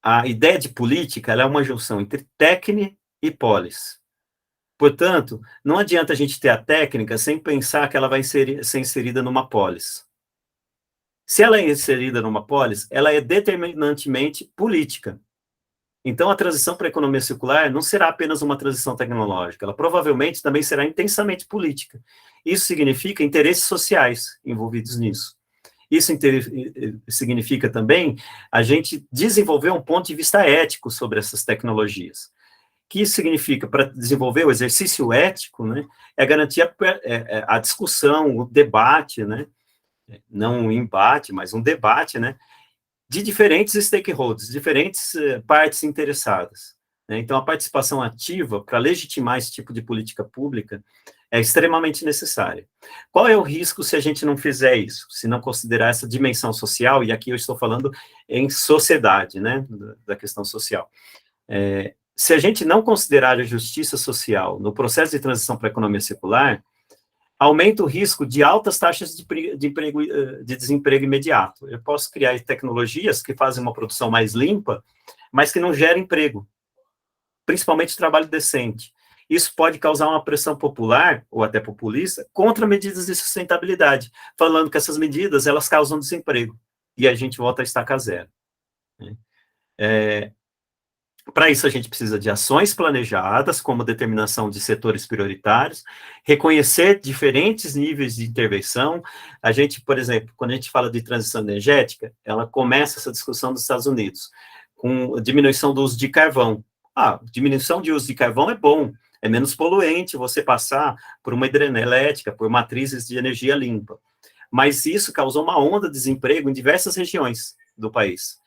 a ideia de política ela é uma junção entre técnica e polis. Portanto, não adianta a gente ter a técnica sem pensar que ela vai ser inserida numa polis. Se ela é inserida numa polis, ela é determinantemente política. Então, a transição para a economia circular não será apenas uma transição tecnológica, ela provavelmente também será intensamente política. Isso significa interesses sociais envolvidos nisso. Isso significa também a gente desenvolver um ponto de vista ético sobre essas tecnologias. O que isso significa? Para desenvolver o exercício ético, né, é garantir a discussão, o debate, né, não um embate, mas um debate, né, de diferentes stakeholders, diferentes partes interessadas. Né? Então, a participação ativa para legitimar esse tipo de política pública é extremamente necessária. Qual é o risco se a gente não fizer isso, se não considerar essa dimensão social, e aqui eu estou falando em sociedade, né, da questão social. Se a gente não considerar a justiça social no processo de transição para a economia circular, aumenta o risco de altas taxas de desemprego imediato. Eu posso criar tecnologias que fazem uma produção mais limpa, mas que não geram emprego, principalmente trabalho decente. Isso pode causar uma pressão popular, ou até populista, contra medidas de sustentabilidade, falando que essas medidas, elas causam desemprego, e a gente volta a estaca zero. Para isso, a gente precisa de ações planejadas, como determinação de setores prioritários, reconhecer diferentes níveis de intervenção. A gente, por exemplo, quando a gente fala de transição energética, ela começa essa discussão dos Estados Unidos, com diminuição do uso de carvão. Diminuição de uso de carvão é bom, é menos poluente você passar por uma hidrelétrica, por matrizes de energia limpa. Mas isso causou uma onda de desemprego em diversas regiões do país.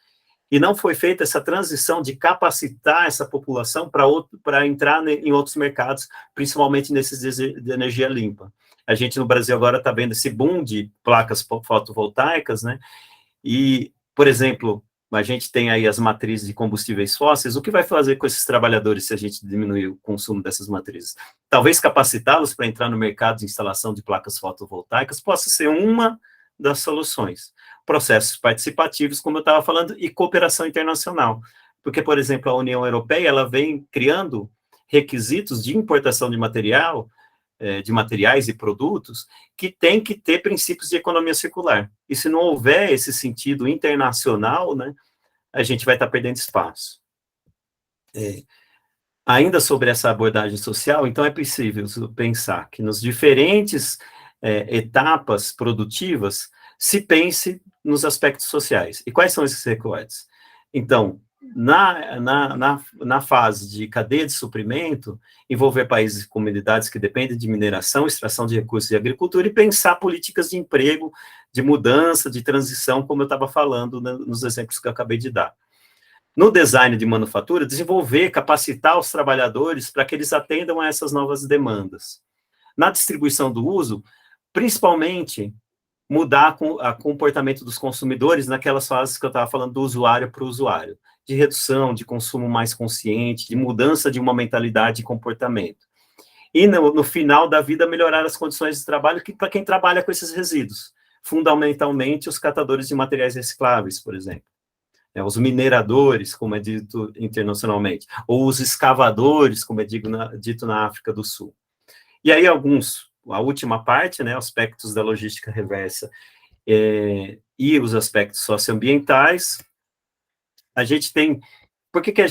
E não foi feita essa transição de capacitar essa população para entrar em outros mercados, principalmente nesses de energia limpa. A gente, no Brasil, agora está vendo esse boom de placas fotovoltaicas, né? E, por exemplo, a gente tem aí as matrizes de combustíveis fósseis. O que vai fazer com esses trabalhadores se a gente diminuir o consumo dessas matrizes? Talvez capacitá-los para entrar no mercado de instalação de placas fotovoltaicas possa ser uma das soluções. Processos participativos, como eu estava falando, e cooperação internacional. Porque, por exemplo, a União Europeia, ela vem criando requisitos de importação de material, de materiais e produtos, que tem que ter princípios de economia circular. E se não houver esse sentido internacional, né, a gente vai estar perdendo espaço. Ainda sobre essa abordagem social, então é possível pensar que nos diferentes etapas produtivas se pense nos aspectos sociais. E quais são esses recortes? Então, na fase de cadeia de suprimento, envolver países e comunidades que dependem de mineração, extração de recursos e agricultura, e pensar políticas de emprego, de mudança, de transição, como eu estava falando nos exemplos que eu acabei de dar. No design de manufatura, desenvolver, capacitar os trabalhadores para que eles atendam a essas novas demandas. Na distribuição do uso, principalmente, mudar o comportamento dos consumidores naquelas fases que eu estava falando do usuário para o usuário, de redução, de consumo mais consciente, de mudança de uma mentalidade e comportamento. E, no final da vida, melhorar as condições de trabalho para quem trabalha com esses resíduos, fundamentalmente os catadores de materiais recicláveis, por exemplo. Os mineradores, como é dito internacionalmente, ou os escavadores, como é dito na África do Sul. E aí a última parte, né, aspectos da logística reversa e os aspectos socioambientais. A gente tem... Por que a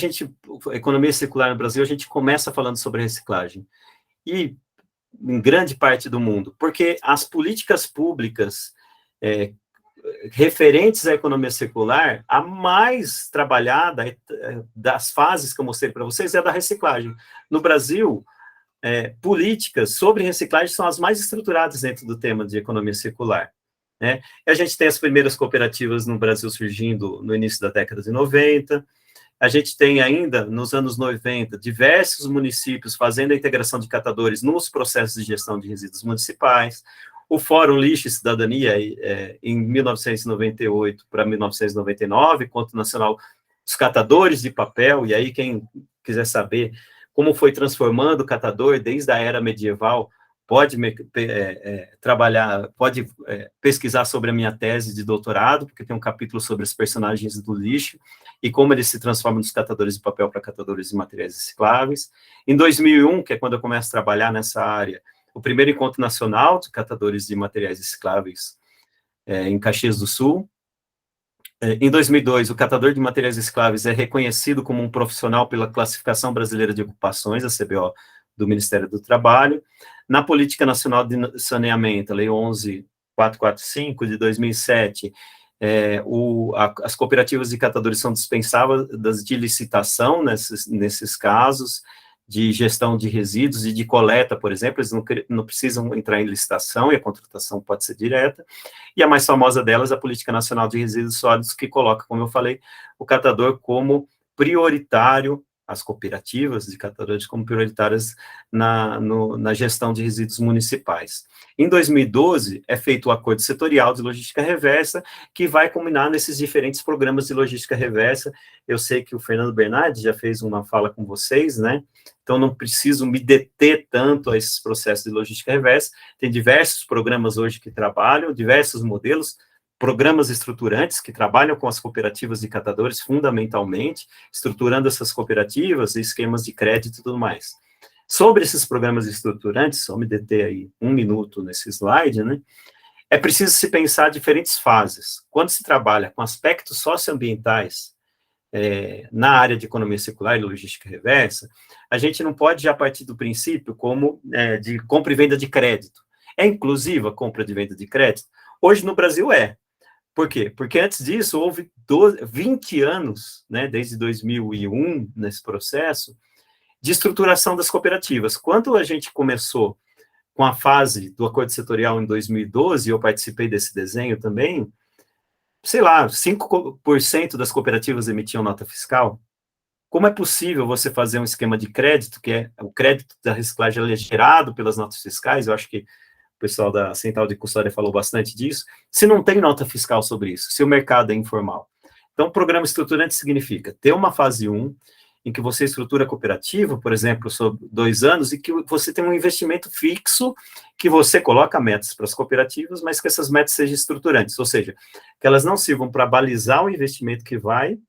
economia circular no Brasil, a gente começa falando sobre reciclagem? E em grande parte do mundo, porque as políticas públicas referentes à economia circular, a mais trabalhada das fases que eu mostrei para vocês é a da reciclagem. No Brasil, políticas sobre reciclagem são as mais estruturadas dentro do tema de economia circular. Né? A gente tem as primeiras cooperativas no Brasil surgindo no início da década de 90, a gente tem ainda, nos anos 90, diversos municípios fazendo a integração de catadores nos processos de gestão de resíduos municipais. O Fórum Lixo e Cidadania, em 1998 para 1999, Encontro Nacional dos Catadores de Papel, e aí quem quiser saber como foi transformando o catador desde a era medieval, pode pesquisar sobre a minha tese de doutorado, porque tem um capítulo sobre os personagens do lixo e como eles se transformam dos catadores de papel para catadores de materiais recicláveis. Em 2001, que é quando eu começo a trabalhar nessa área, o primeiro encontro nacional de catadores de materiais recicláveis em Caxias do Sul. Em 2002, o catador de materiais recicláveis é reconhecido como um profissional pela Classificação Brasileira de Ocupações, a CBO, do Ministério do Trabalho. Na Política Nacional de Saneamento, a Lei 11.445, de 2007, as cooperativas de catadores são dispensadas de licitação nesses casos, de gestão de resíduos e de coleta, por exemplo, eles não precisam entrar em licitação e a contratação pode ser direta. E a mais famosa delas, a Política Nacional de Resíduos Sólidos, que coloca, como eu falei, o catador como prioritário, as cooperativas de catadores como prioritárias na gestão de resíduos municipais. Em 2012, é feito o Acordo Setorial de Logística Reversa, que vai culminar nesses diferentes programas de logística reversa. Eu sei que o Fernando Bernardi já fez uma fala com vocês, né? Então, não preciso me deter tanto a esses processos de logística reversa. Tem diversos programas hoje que trabalham, diversos modelos, programas estruturantes que trabalham com as cooperativas de catadores, fundamentalmente, estruturando essas cooperativas, esquemas de crédito e tudo mais. Sobre esses programas estruturantes, só me deter aí 1 minuto nesse slide, né? É preciso se pensar diferentes fases. Quando se trabalha com aspectos socioambientais, na área de economia circular e logística reversa, a gente não pode já partir do princípio como de compra e venda de crédito. É inclusiva a compra e venda de crédito? Hoje no Brasil é. Por quê? Porque antes disso houve 20 anos, né, desde 2001, nesse processo, de estruturação das cooperativas. Quando a gente começou com a fase do acordo setorial em 2012, eu participei desse desenho também, sei lá, 5% das cooperativas emitiam nota fiscal. Como é possível você fazer um esquema de crédito, que é o crédito da reciclagem é gerado pelas notas fiscais, eu acho que o pessoal da Central de Custódia falou bastante disso, se não tem nota fiscal sobre isso, se o mercado é informal. Então, programa estruturante significa ter uma fase 1, em que você estrutura a cooperativa, por exemplo, sobre 2 anos, e que você tem um investimento fixo, que você coloca metas para as cooperativas, mas que essas metas sejam estruturantes, ou seja, que elas não sirvam para balizar o investimento que vai,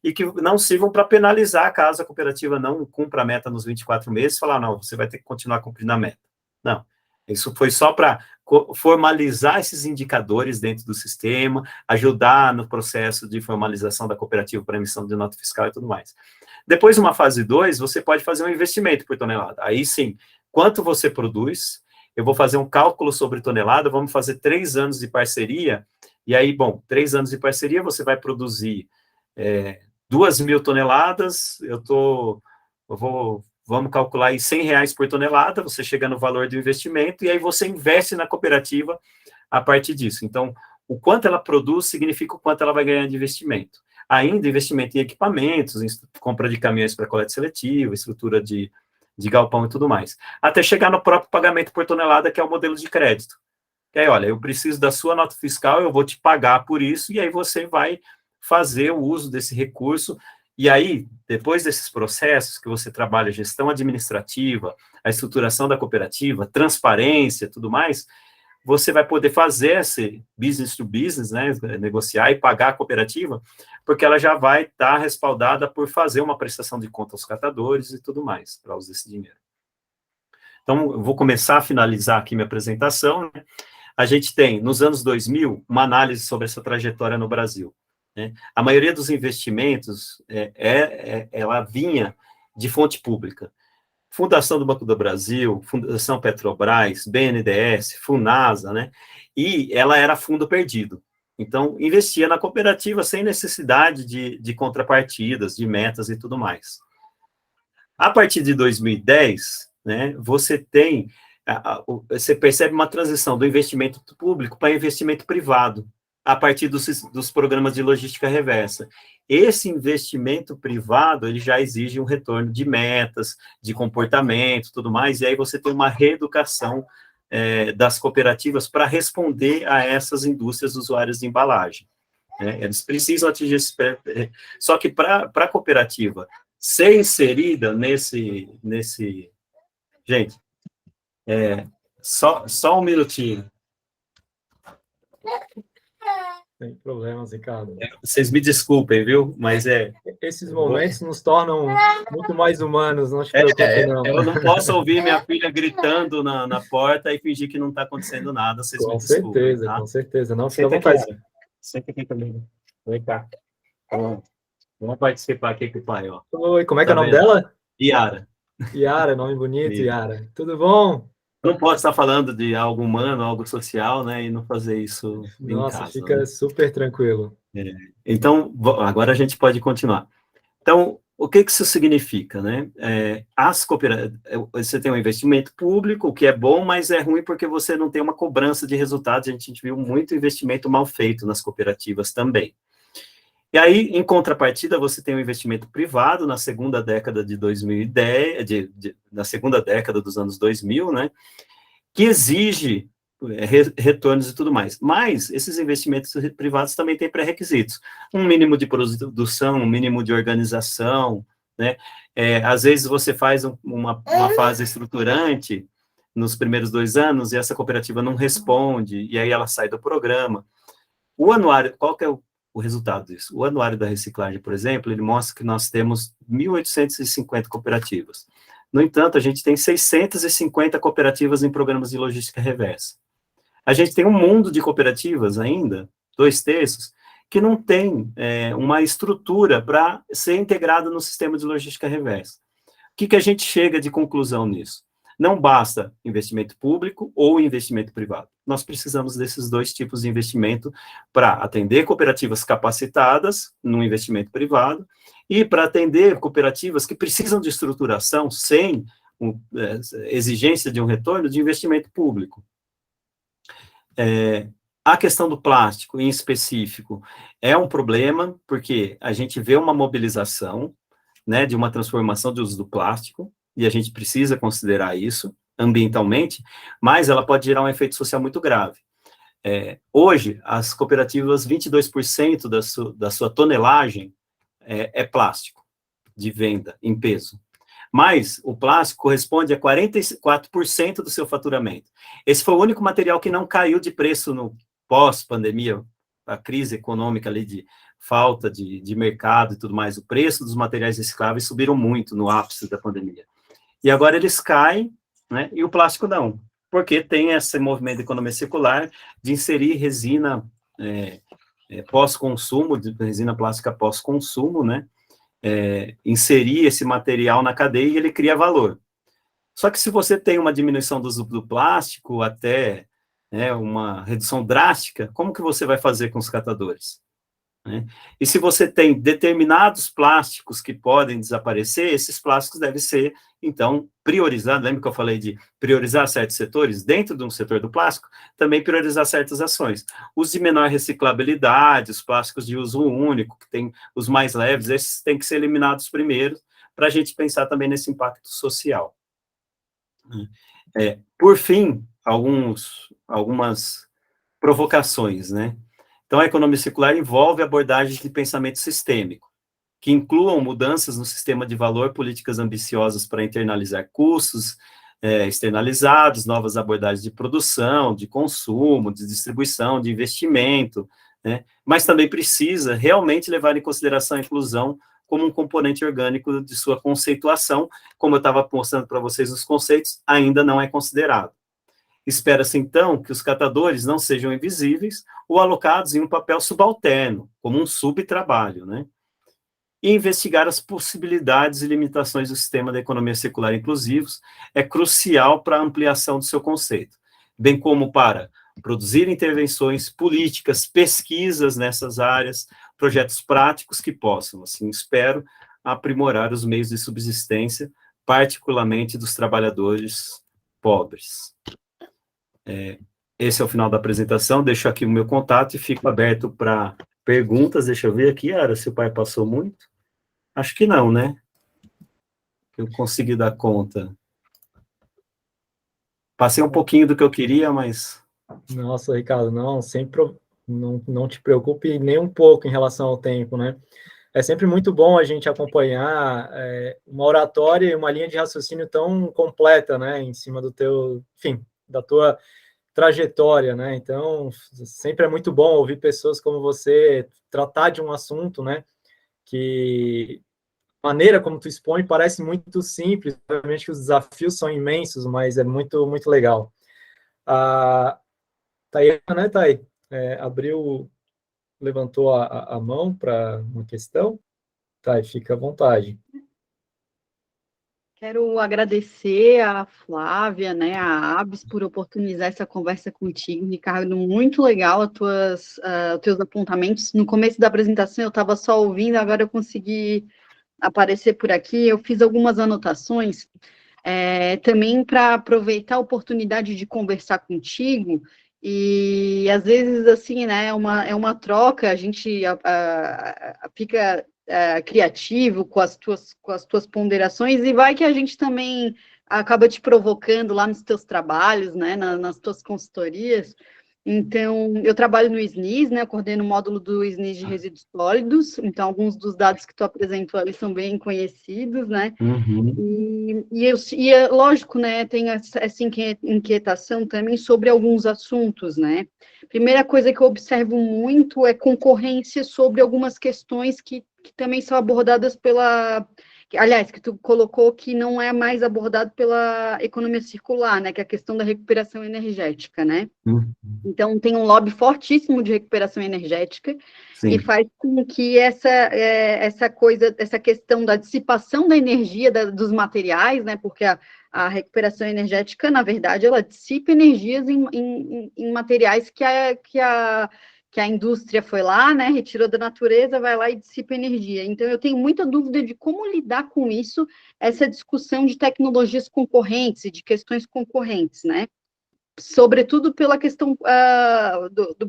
e que não sirvam para penalizar caso a cooperativa não cumpra a meta nos 24 meses, falar, não, você vai ter que continuar cumprindo a meta. Não, isso foi só para formalizar esses indicadores dentro do sistema, ajudar no processo de formalização da cooperativa para emissão de nota fiscal e tudo mais. Depois, uma fase 2, você pode fazer um investimento por tonelada. Aí sim, quanto você produz, eu vou fazer um cálculo sobre tonelada, vamos fazer 3 anos de parceria, e aí, bom, 3 anos de parceria, você vai produzir 2.000 toneladas, vamos calcular aí R$100 por tonelada, você chega no valor do investimento, e aí você investe na cooperativa a partir disso. Então, o quanto ela produz significa o quanto ela vai ganhar de investimento. Ainda investimento em equipamentos, em compra de caminhões para coleta seletiva, estrutura de galpão e tudo mais. Até chegar no próprio pagamento por tonelada, que é o modelo de crédito. E aí, olha, eu preciso da sua nota fiscal, eu vou te pagar por isso, e aí você vai fazer o uso desse recurso. E aí, depois desses processos que você trabalha, a gestão administrativa, a estruturação da cooperativa, transparência, tudo mais, você vai poder fazer esse business to business, né, negociar e pagar a cooperativa, porque ela já vai estar respaldada por fazer uma prestação de conta aos catadores e tudo mais, para usar esse dinheiro. Então, eu vou começar a finalizar aqui minha apresentação, né? A gente tem, nos anos 2000, uma análise sobre essa trajetória no Brasil, né? A maioria dos investimentos, ela vinha de fonte pública. Fundação do Banco do Brasil, Fundação Petrobras, BNDES, Funasa, né? E ela era fundo perdido. Então, investia na cooperativa sem necessidade de contrapartidas, de metas e tudo mais. A partir de 2010, né, você percebe uma transição do investimento público para investimento privado, a partir dos programas de logística reversa. Esse investimento privado, ele já exige um retorno de metas, de comportamento, tudo mais, e aí você tem uma reeducação das cooperativas para responder a essas indústrias usuárias de embalagem, né? Eles precisam atingir esse... Só que para a cooperativa ser inserida nesse... Gente, só um minutinho. Sem problemas, Ricardo. Vocês me desculpem, viu? Mas esses momentos nos tornam muito mais humanos, não te preocupe, não. Eu não posso ouvir minha filha gritando na porta e fingir que não está acontecendo nada, vocês me desculpem. Certeza, tá? Com certeza. Não, fica à vontade. Senta aqui comigo. Vem cá. Vamos participar aqui com o pai, ó. Oi, como é que é o nome dela? Yara. Yara, nome bonito, Yara. Tudo bom? Não pode estar falando de algo humano, algo social, né, e não fazer isso em casa. Nossa, fica super tranquilo. Então, agora a gente pode continuar. Então, o que isso significa, né? As cooperativas, você tem um investimento público, o que é bom, mas é ruim porque você não tem uma cobrança de resultados. A gente viu muito investimento mal feito nas cooperativas também. E aí, em contrapartida, você tem um investimento privado na segunda década de 2010, na segunda década dos anos 2000, né, que exige retornos e tudo mais. Mas esses investimentos privados também têm pré-requisitos. Um mínimo de produção, um mínimo de organização, né? Às vezes você faz uma fase estruturante nos primeiros 2 anos e essa cooperativa não responde, e aí ela sai do programa. O anuário, qual que é o resultado disso? O anuário da reciclagem, por exemplo, ele mostra que nós temos 1.850 cooperativas. No entanto, a gente tem 650 cooperativas em programas de logística reversa. A gente tem um mundo de cooperativas ainda, 2/3, que não tem uma estrutura para ser integrada no sistema de logística reversa. O que a gente chega de conclusão nisso? Não basta investimento público ou investimento privado. Nós precisamos desses 2 tipos de investimento para atender cooperativas capacitadas no investimento privado e para atender cooperativas que precisam de estruturação sem exigência de um retorno de investimento público. A questão do plástico, em específico, é um problema, porque a gente vê uma mobilização, né, de uma transformação de uso do plástico, e a gente precisa considerar isso ambientalmente, mas ela pode gerar um efeito social muito grave. Hoje, as cooperativas, 22% da sua tonelagem é plástico, de venda, em peso. Mas o plástico corresponde a 44% do seu faturamento. Esse foi o único material que não caiu de preço no pós-pandemia, a crise econômica ali falta de mercado e tudo mais, o preço dos materiais recicláveis subiram muito no ápice da pandemia. E agora eles caem, né, e o plástico não, porque tem esse movimento de economia circular de inserir resina pós-consumo, de resina plástica pós-consumo, né, inserir esse material na cadeia e ele cria valor. Só que se você tem uma diminuição do uso do plástico, até uma redução drástica, como que você vai fazer com os catadores? Né? E se você tem determinados plásticos que podem desaparecer, esses plásticos devem ser, então, priorizados. Lembra que eu falei de priorizar certos setores? Dentro de um setor do plástico, também priorizar certas ações. Os de menor reciclabilidade, os plásticos de uso único, que tem os mais leves, esses têm que ser eliminados primeiro, para a gente pensar também nesse impacto social. Por fim, algumas provocações, né? Então, a economia circular envolve abordagens de pensamento sistêmico, que incluam mudanças no sistema de valor, políticas ambiciosas para internalizar custos externalizados, novas abordagens de produção, de consumo, de distribuição, de investimento, né? Mas também precisa realmente levar em consideração a inclusão como um componente orgânico de sua conceituação, como eu estava mostrando para vocês os conceitos, ainda não é considerado. Espera-se, então, que os catadores não sejam invisíveis ou alocados em um papel subalterno, como um subtrabalho, né? E investigar as possibilidades e limitações do sistema da economia circular inclusivos é crucial para a ampliação do seu conceito, bem como para produzir intervenções políticas, pesquisas nessas áreas, projetos práticos que possam, assim espero, aprimorar os meios de subsistência, particularmente dos trabalhadores pobres. Esse é o final da apresentação, deixo aqui o meu contato e fico aberto para perguntas. Deixa eu ver aqui, Ara, se o pai passou muito. Acho que não, né? Eu consegui dar conta. Passei um pouquinho do que eu queria, mas... Nossa, Ricardo, não, sempre não te preocupe nem um pouco em relação ao tempo, né? É sempre muito bom a gente acompanhar uma oratória e uma linha de raciocínio tão completa, né, em cima do teu, enfim, da tua trajetória, né? Então, sempre é muito bom ouvir pessoas como você tratar de um assunto, né, que a maneira como tu expõe parece muito simples, obviamente que os desafios são imensos, mas é muito, muito legal. A Thay, né, Thay? Levantou a mão para uma questão. Thay, fica à vontade. Quero agradecer a Flávia, né, a Abs, por oportunizar essa conversa contigo, Ricardo. Muito legal os teus apontamentos. No começo da apresentação eu estava só ouvindo, agora eu consegui aparecer por aqui. Eu fiz algumas anotações, também para aproveitar a oportunidade de conversar contigo. E às vezes, assim, né, é uma troca, a gente fica criativo com as tuas ponderações, e vai que a gente também acaba te provocando lá nos teus trabalhos, né, nas tuas consultorias. Então, eu trabalho no SNIS, né, eu coordeno o módulo do SNIS de resíduos sólidos, então alguns dos dados que tu apresentou ali são bem conhecidos, né, e é lógico, né, tem essa inquietação também sobre alguns assuntos, né. Primeira coisa que eu observo muito é concorrência sobre algumas questões que também são abordadas aliás, que tu colocou que não é mais abordado pela economia circular, né, que é a questão da recuperação energética, né. Então, tem um lobby fortíssimo de recuperação energética, sim, e faz com que essa questão da dissipação da energia dos materiais, né, porque a recuperação energética, na verdade, ela dissipa energias em materiais que a indústria foi lá, né, retirou da natureza, vai lá e dissipa energia. Então, eu tenho muita dúvida de como lidar com isso, essa discussão de tecnologias concorrentes e de questões concorrentes, né, sobretudo pela questão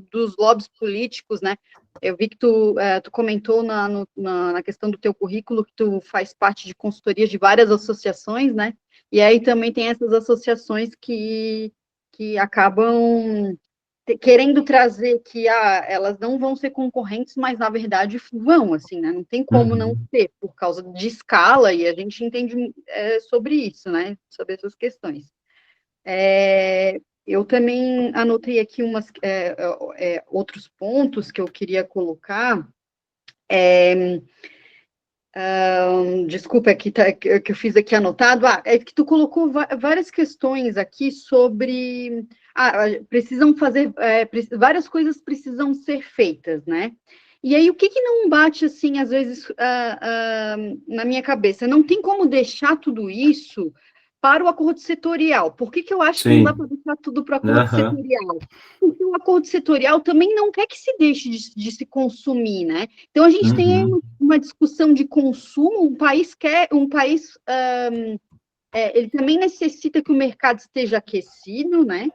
dos lobbies políticos, né. Eu vi que tu comentou na questão do teu currículo que tu faz parte de consultorias de várias associações, né, e aí também tem essas associações que acabam querendo trazer que elas não vão ser concorrentes, mas na verdade vão, assim, né? Não tem como não ser, por causa de escala, e a gente entende sobre isso, né? Sobre essas questões. Eu também anotei aqui outros pontos que eu queria colocar, Desculpa, aqui que eu fiz aqui anotado. É que tu colocou várias questões aqui sobre... precisam fazer... várias coisas precisam ser feitas, né? E aí, o que não bate, assim, às vezes, na minha cabeça? Não tem como deixar tudo isso para o acordo setorial. Por que eu acho que não dá para deixar tudo para o acordo setorial? Porque o acordo setorial também não quer que se deixe de se consumir, né? Então, a gente tem aí uma discussão de consumo, ele também necessita que o mercado esteja aquecido, né?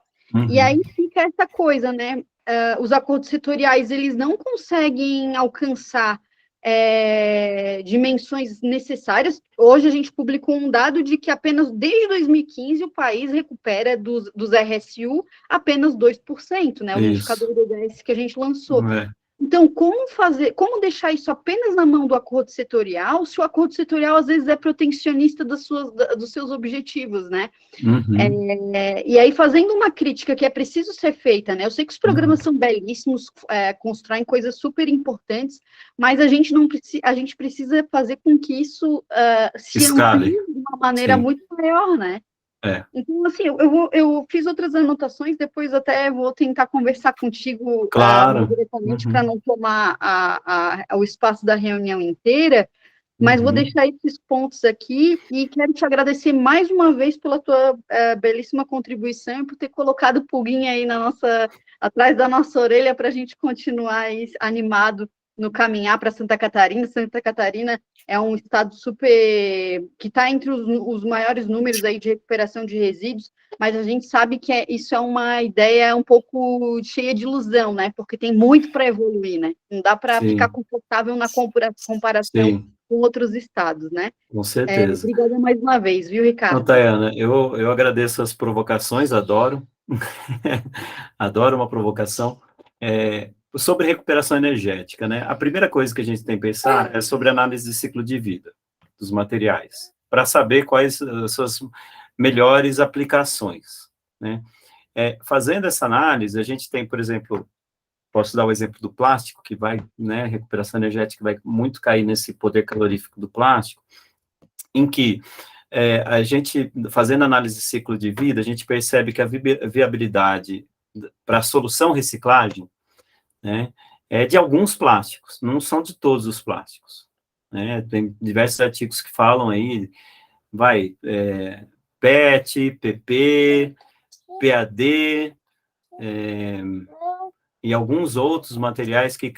E aí fica essa coisa, né? Os acordos setoriais, eles não conseguem alcançar dimensões necessárias. Hoje a gente publicou um dado de que apenas desde 2015 o país recupera dos RSU apenas 2%, né? O indicador do ODS que a gente lançou. Então, como deixar isso apenas na mão do acordo setorial, se o acordo setorial, às vezes, é protecionista dos seus objetivos, né? E aí, fazendo uma crítica que é preciso ser feita, né? Eu sei que os programas são belíssimos, constroem coisas super importantes, mas a gente precisa fazer com que isso se amplie de uma maneira muito maior, né? Então, assim, eu fiz outras anotações, depois até vou tentar conversar contigo diretamente para não tomar o espaço da reunião inteira, mas vou deixar esses pontos aqui e quero te agradecer mais uma vez pela tua belíssima contribuição e por ter colocado o pulguinha aí atrás da nossa orelha para a gente continuar aí animado no caminhar para Santa Catarina. Santa Catarina é um estado que está entre os maiores números aí de recuperação de resíduos, mas a gente sabe que isso é uma ideia um pouco cheia de ilusão, né? Porque tem muito para evoluir, né? Não dá para ficar confortável na comparação com outros estados, né? Com certeza. Obrigada mais uma vez, viu, Ricardo? Tayana, eu agradeço as provocações, adoro. Adoro uma provocação. Sobre recuperação energética, né? A primeira coisa que a gente tem que pensar é sobre análise de ciclo de vida dos materiais, para saber quais as suas melhores aplicações, né? Fazendo essa análise, a gente tem, por exemplo, posso dar o exemplo do plástico, que vai, né, recuperação energética vai muito cair nesse poder calorífico do plástico, em que a gente, fazendo análise de ciclo de vida, a gente percebe que a viabilidade para a solução reciclagem, né, é de alguns plásticos, não são de todos os plásticos, né? Tem diversos artigos que falam aí, PET, PP, PAD, e alguns outros materiais que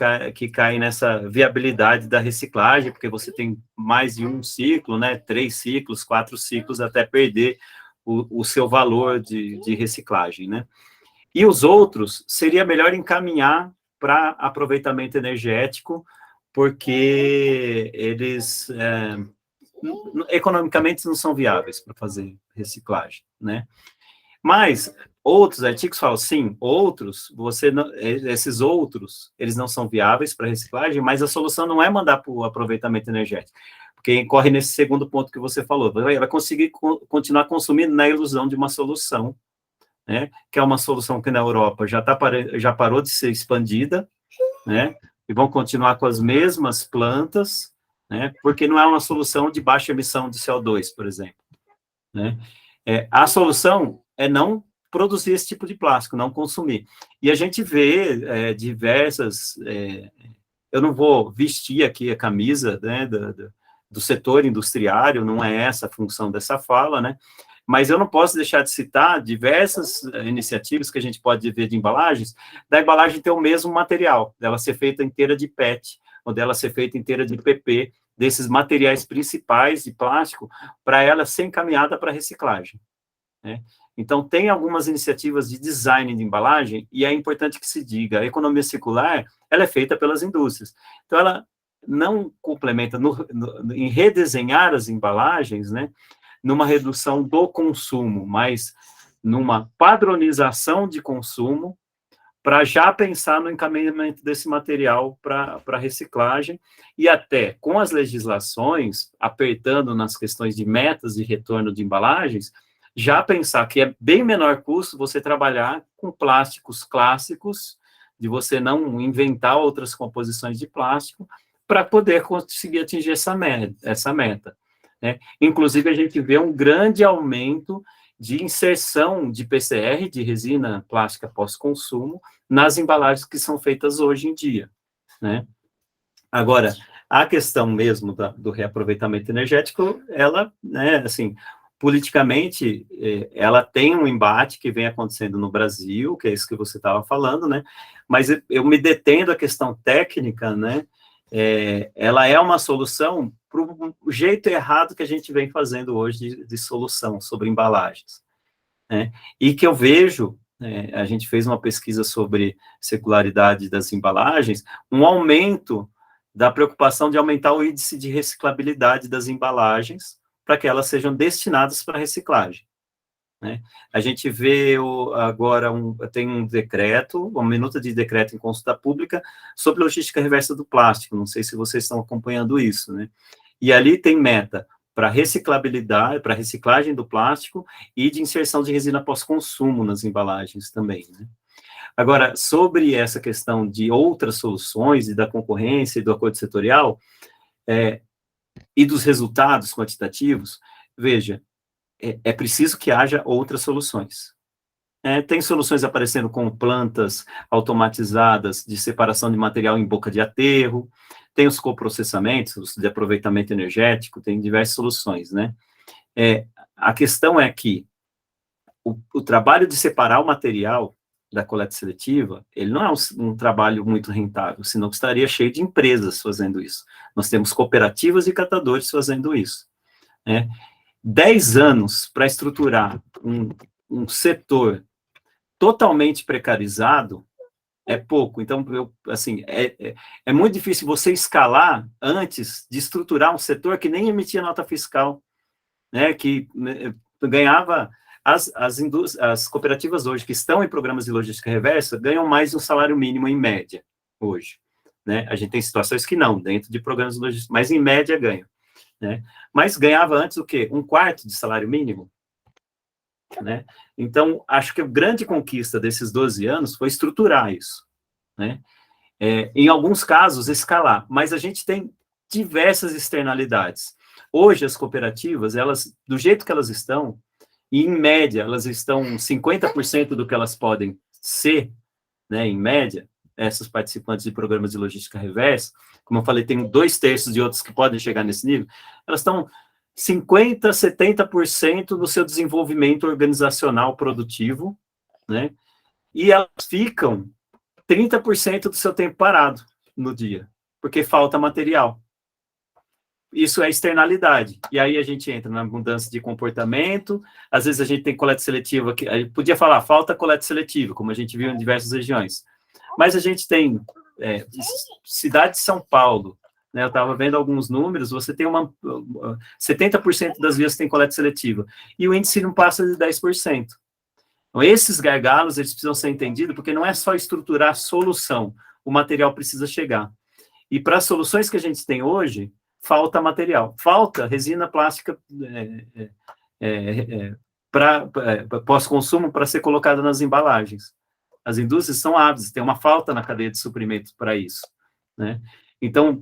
caem nessa viabilidade da reciclagem, porque você tem mais de um ciclo, né, 3 ciclos, 4 ciclos, até perder o seu valor de reciclagem, né? E os outros, seria melhor encaminhar para aproveitamento energético, porque eles economicamente não são viáveis para fazer reciclagem, né? Mas outros artigos falam, sim, esses outros, eles não são viáveis para reciclagem, mas a solução não é mandar para o aproveitamento energético, porque incorre nesse segundo ponto que você falou, vai conseguir continuar consumindo na ilusão de uma solução, né, que é uma solução que na Europa já parou de ser expandida, né, e vão continuar com as mesmas plantas, né, porque não é uma solução de baixa emissão de CO2, por exemplo, né. A solução é não produzir esse tipo de plástico, não consumir. E a gente vê diversas... eu não vou vestir aqui a camisa, né, do setor industriário, não é essa a função dessa fala, né, mas eu não posso deixar de citar diversas iniciativas que a gente pode ver de embalagens, da embalagem ter o mesmo material, dela ser feita inteira de PET, ou dela ser feita inteira de PP, desses materiais principais de plástico, para ela ser encaminhada para reciclagem, né? Então, tem algumas iniciativas de design de embalagem, e é importante que se diga, a economia circular, ela é feita pelas indústrias. Então, ela não complementa em redesenhar as embalagens, né, numa redução do consumo, mas numa padronização de consumo, para já pensar no encaminhamento desse material para reciclagem, e até com as legislações, apertando nas questões de metas de retorno de embalagens, já pensar que é bem menor custo você trabalhar com plásticos clássicos, de você não inventar outras composições de plástico, para poder conseguir atingir essa meta, né? Inclusive, a gente vê um grande aumento de inserção de PCR, de resina plástica pós-consumo, nas embalagens que são feitas hoje em dia, né? Agora, a questão mesmo do reaproveitamento energético, ela, né, assim, politicamente, ela tem um embate que vem acontecendo no Brasil, que é isso que você estava falando, né? Mas eu me detendo a questão técnica, né? Ela é uma solução para o jeito errado que a gente vem fazendo hoje de solução sobre embalagens, né? E que eu vejo, a gente fez uma pesquisa sobre circularidade das embalagens, um aumento da preocupação de aumentar o índice de reciclabilidade das embalagens para que elas sejam destinadas para reciclagem, né? A gente vê agora, tem um decreto, uma minuta de decreto em consulta pública sobre logística reversa do plástico, não sei se vocês estão acompanhando isso, né? E ali tem meta para reciclabilidade, para reciclagem do plástico e de inserção de resina pós-consumo nas embalagens também, né? Agora, sobre essa questão de outras soluções e da concorrência e do acordo setorial, e dos resultados quantitativos, veja, é preciso que haja outras soluções. Tem soluções aparecendo com plantas automatizadas de separação de material em boca de aterro, tem os coprocessamentos, os de aproveitamento energético, tem diversas soluções, né? A questão é que o trabalho de separar o material da coleta seletiva, ele não é um trabalho muito rentável, senão estaria cheio de empresas fazendo isso. Nós temos cooperativas e catadores fazendo isso, né? 10 anos para estruturar um setor totalmente precarizado é pouco. Então, assim, é muito difícil você escalar antes de estruturar um setor que nem emitia nota fiscal, né, que ganhava... As cooperativas hoje que estão em programas de logística reversa ganham mais de um salário mínimo em média, hoje, né? A gente tem situações que não, dentro de programas de logística, mas em média ganham, né? Mas ganhava antes o quê? 1/4 de salário mínimo, né? Então, acho que a grande conquista desses 12 anos foi estruturar isso, né? Em alguns casos, escalar, mas a gente tem diversas externalidades. Hoje, as cooperativas, elas, do jeito que elas estão, e, em média, elas estão 50% do que elas podem ser, né, em média, essas participantes de programas de logística reversa, como eu falei, tem 2/3 de outros que podem chegar nesse nível, elas estão 50%, 70% do seu desenvolvimento organizacional produtivo, né, e elas ficam 30% do seu tempo parado no dia, porque falta material. Isso é externalidade. E aí a gente entra na mudança de comportamento, às vezes a gente tem coleta seletiva, que a gente podia falar, falta coleta seletiva, como a gente viu em diversas regiões. Mas a gente tem cidade de São Paulo, né, eu estava vendo alguns números, você tem 70% das vias tem coleta seletiva, e o índice não passa de 10%. Então, esses gargalos, eles precisam ser entendidos, porque não é só estruturar a solução, o material precisa chegar. E para as soluções que a gente tem hoje, falta material, falta resina plástica para pós-consumo para ser colocada nas embalagens. As indústrias são ávidas, tem uma falta na cadeia de suprimento para isso, né? Então,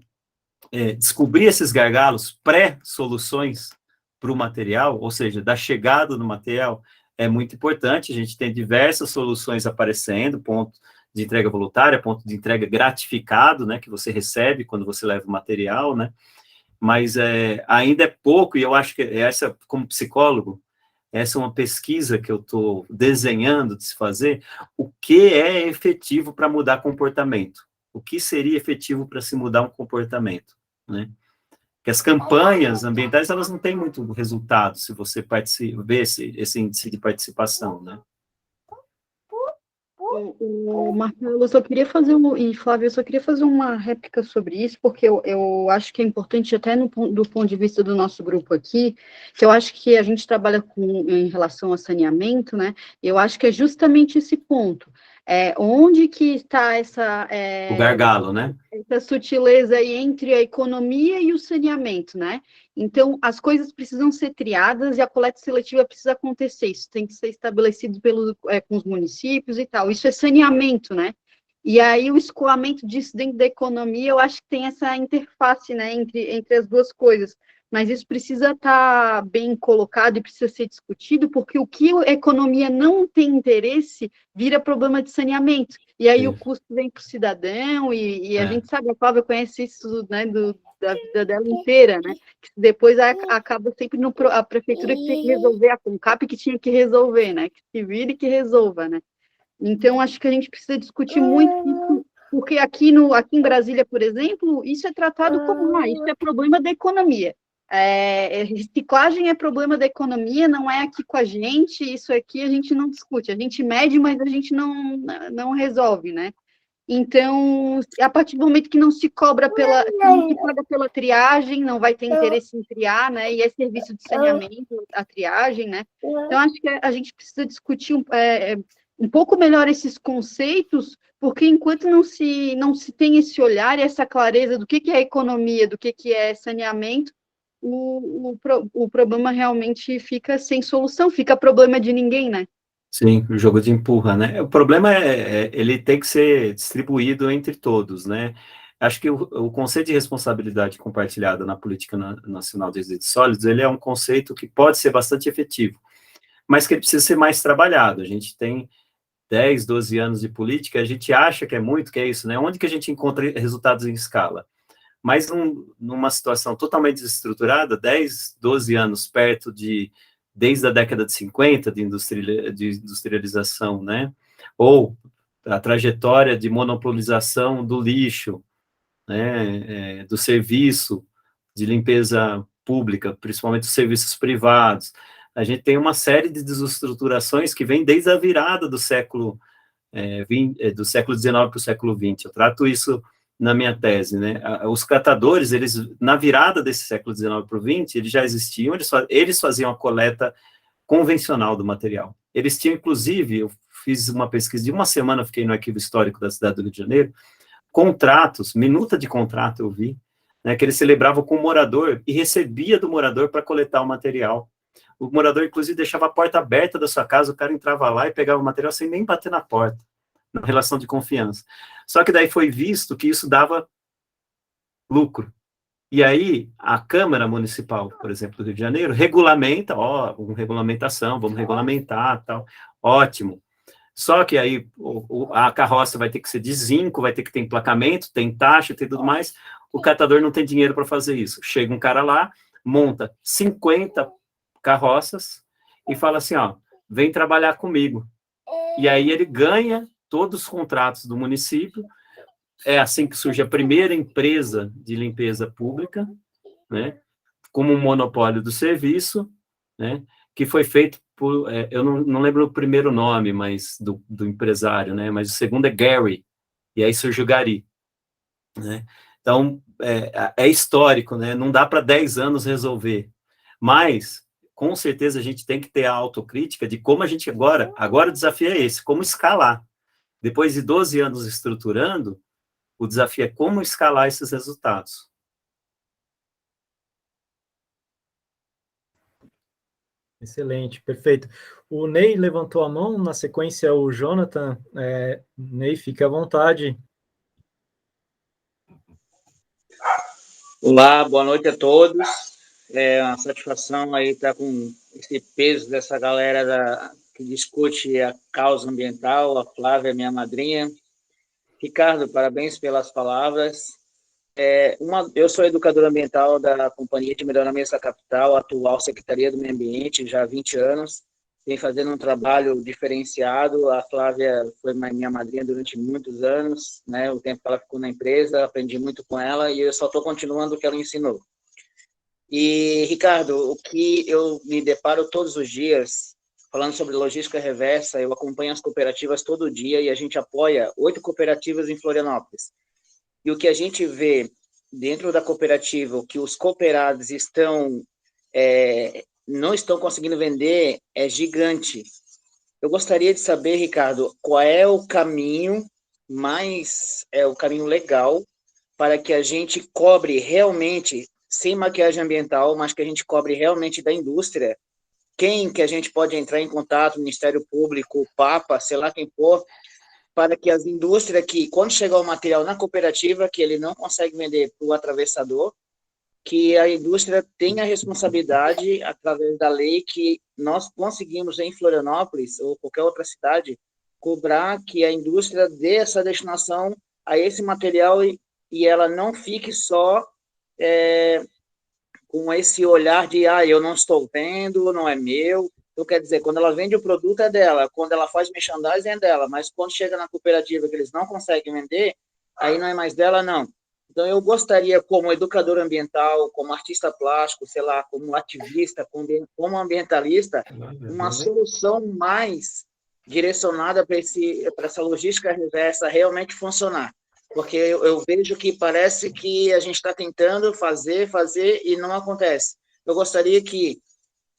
descobrir esses gargalos pré-soluções para o material, ou seja, da chegada do material, é muito importante. A gente tem diversas soluções aparecendo, ponto de entrega voluntária, ponto de entrega gratificado, né, que você recebe quando você leva o material, né? Mas ainda é pouco, e eu acho que essa, como psicólogo, essa é uma pesquisa que eu estou desenhando de se fazer, o que é efetivo para mudar comportamento? O que seria efetivo para se mudar um comportamento, né? Porque as campanhas ambientais, elas não têm muito resultado, se você vê esse índice de participação, né? Marcelo, eu só queria fazer e Flávio, eu só queria fazer uma réplica sobre isso, porque eu acho que é importante até do ponto de vista do nosso grupo aqui, que eu acho que a gente trabalha em relação a saneamento, né? Eu acho que é justamente esse ponto. Onde que está o gargalo, né? Essa sutileza aí entre a economia e o saneamento, né? Então, as coisas precisam ser triadas e a coleta seletiva precisa acontecer. Isso tem que ser estabelecido com os municípios e tal. Isso é saneamento, né? E aí o escoamento disso dentro da economia, eu acho que tem essa interface, né, entre as duas coisas. Mas isso precisa estar bem colocado e precisa ser discutido, porque o que a economia não tem interesse vira problema de saneamento. E aí o custo vem para o cidadão, e a gente sabe, a Flávia conhece isso, né, da vida dela inteira, né? Que depois acaba sempre a prefeitura que tem que resolver, a CONCAP que tinha que resolver, né? Que se vire e que resolva, né? Então, acho que a gente precisa discutir muito isso, porque aqui em Brasília, por exemplo, isso é tratado como, isso é problema da economia. Reciclagem é problema da economia, não é aqui com a gente, isso aqui a gente não discute, a gente mede, mas a gente não resolve, né? Então, a partir do momento que não se cobra não se paga pela triagem, não vai ter interesse em triar, né? E é serviço de saneamento, a triagem, né? Então, acho que a gente precisa discutir um pouco melhor esses conceitos, porque enquanto não se tem esse olhar e essa clareza do que é economia, do que é saneamento, o problema realmente fica sem solução, fica problema de ninguém, né? Sim, o jogo de empurra, né? O problema ele tem que ser distribuído entre todos, né? Acho que o conceito de responsabilidade compartilhada na política nacional de resíduos sólidos, ele é um conceito que pode ser bastante efetivo, mas que ele precisa ser mais trabalhado. A gente tem 10, 12 anos de política, a gente acha que é muito, que é isso, né? Onde que a gente encontra resultados em escala? Mas numa situação totalmente desestruturada, 10, 12 anos perto desde a década de 50, de industrialização, né? Ou a trajetória de monopolização do lixo, né? Do serviço de limpeza pública, principalmente os serviços privados. A gente tem uma série de desestruturações que vem desde a virada do século do século XIX para o século XX. Eu trato isso na minha tese, né? Os catadores, eles, na virada desse século XIX para o XX, eles já existiam, eles faziam a coleta convencional do material. Eles tinham, inclusive, eu fiz uma pesquisa de uma semana, fiquei no arquivo histórico da cidade do Rio de Janeiro, contratos, minuta de contrato eu vi, né, que eles celebravam com o morador e recebia do morador para coletar o material. O morador, inclusive, deixava a porta aberta da sua casa, o cara entrava lá e pegava o material sem nem bater na porta, na relação de confiança. Só que daí foi visto que isso dava lucro. E aí, a Câmara Municipal, por exemplo, do Rio de Janeiro, regulamenta, regulamentação, vamos regulamentar, tal, ótimo. Só que aí a carroça vai ter que ser de zinco, vai ter que ter emplacamento, tem taxa, tem tudo mais, o catador não tem dinheiro para fazer isso. Chega um cara lá, monta 50 carroças e fala assim, ó, vem trabalhar comigo. E aí ele ganha todos os contratos do município. É assim que surge a primeira empresa de limpeza pública, né, como um monopólio do serviço, né, que foi feito por, eu não lembro o primeiro nome, mas do empresário, né, mas o segundo é Gary, e aí surge o Gari, né. Então, é histórico, né, não dá para 10 anos resolver, mas, com certeza, a gente tem que ter a autocrítica de como a gente agora o desafio é esse, como escalar. Depois de 12 anos estruturando, o desafio é como escalar esses resultados. Excelente, perfeito. O Ney levantou a mão, na sequência o Jonathan. Ney, fique à vontade. Olá, boa noite a todos. É uma satisfação aí estar com esse peso dessa galera que discute a causa ambiental, a Flávia, minha madrinha. Ricardo, parabéns pelas palavras. Eu sou educador ambiental da Companhia de Melhoramento da Capital, atual Secretaria do Meio Ambiente, já há 20 anos. Vem fazendo um trabalho diferenciado. A Flávia foi minha madrinha durante muitos anos, né? O tempo que ela ficou na empresa, aprendi muito com ela e eu só estou continuando o que ela ensinou. E, Ricardo, o que eu me deparo todos os dias, falando sobre logística reversa, eu acompanho as cooperativas todo dia e a gente apoia 8 cooperativas em Florianópolis. E o que a gente vê dentro da cooperativa, o que os cooperados não estão conseguindo vender é gigante. Eu gostaria de saber, Ricardo, qual é o caminho o caminho legal para que a gente cobre realmente, sem maquiagem ambiental, mas que a gente cobre realmente da indústria. Quem que a gente pode entrar em contato, Ministério Público, Papa, sei lá quem for, para que as indústrias que, quando chegar o material na cooperativa, que ele não consegue vender para o atravessador, que a indústria tenha a responsabilidade, através da lei, que nós conseguimos em Florianópolis, ou qualquer outra cidade, cobrar que a indústria dê essa destinação a esse material e ela não fique só com esse olhar de, eu não estou vendo, não é meu. Então, quer dizer, quando ela vende o produto é dela, quando ela faz merchandising é dela, mas quando chega na cooperativa que eles não conseguem vender, aí não é mais dela, não. Então, eu gostaria, como educador ambiental, como artista plástico, sei lá, como ativista, como ambientalista, uma solução mais direcionada para essa logística reversa realmente funcionar. Porque eu vejo que parece que a gente está tentando fazer e não acontece. Eu gostaria que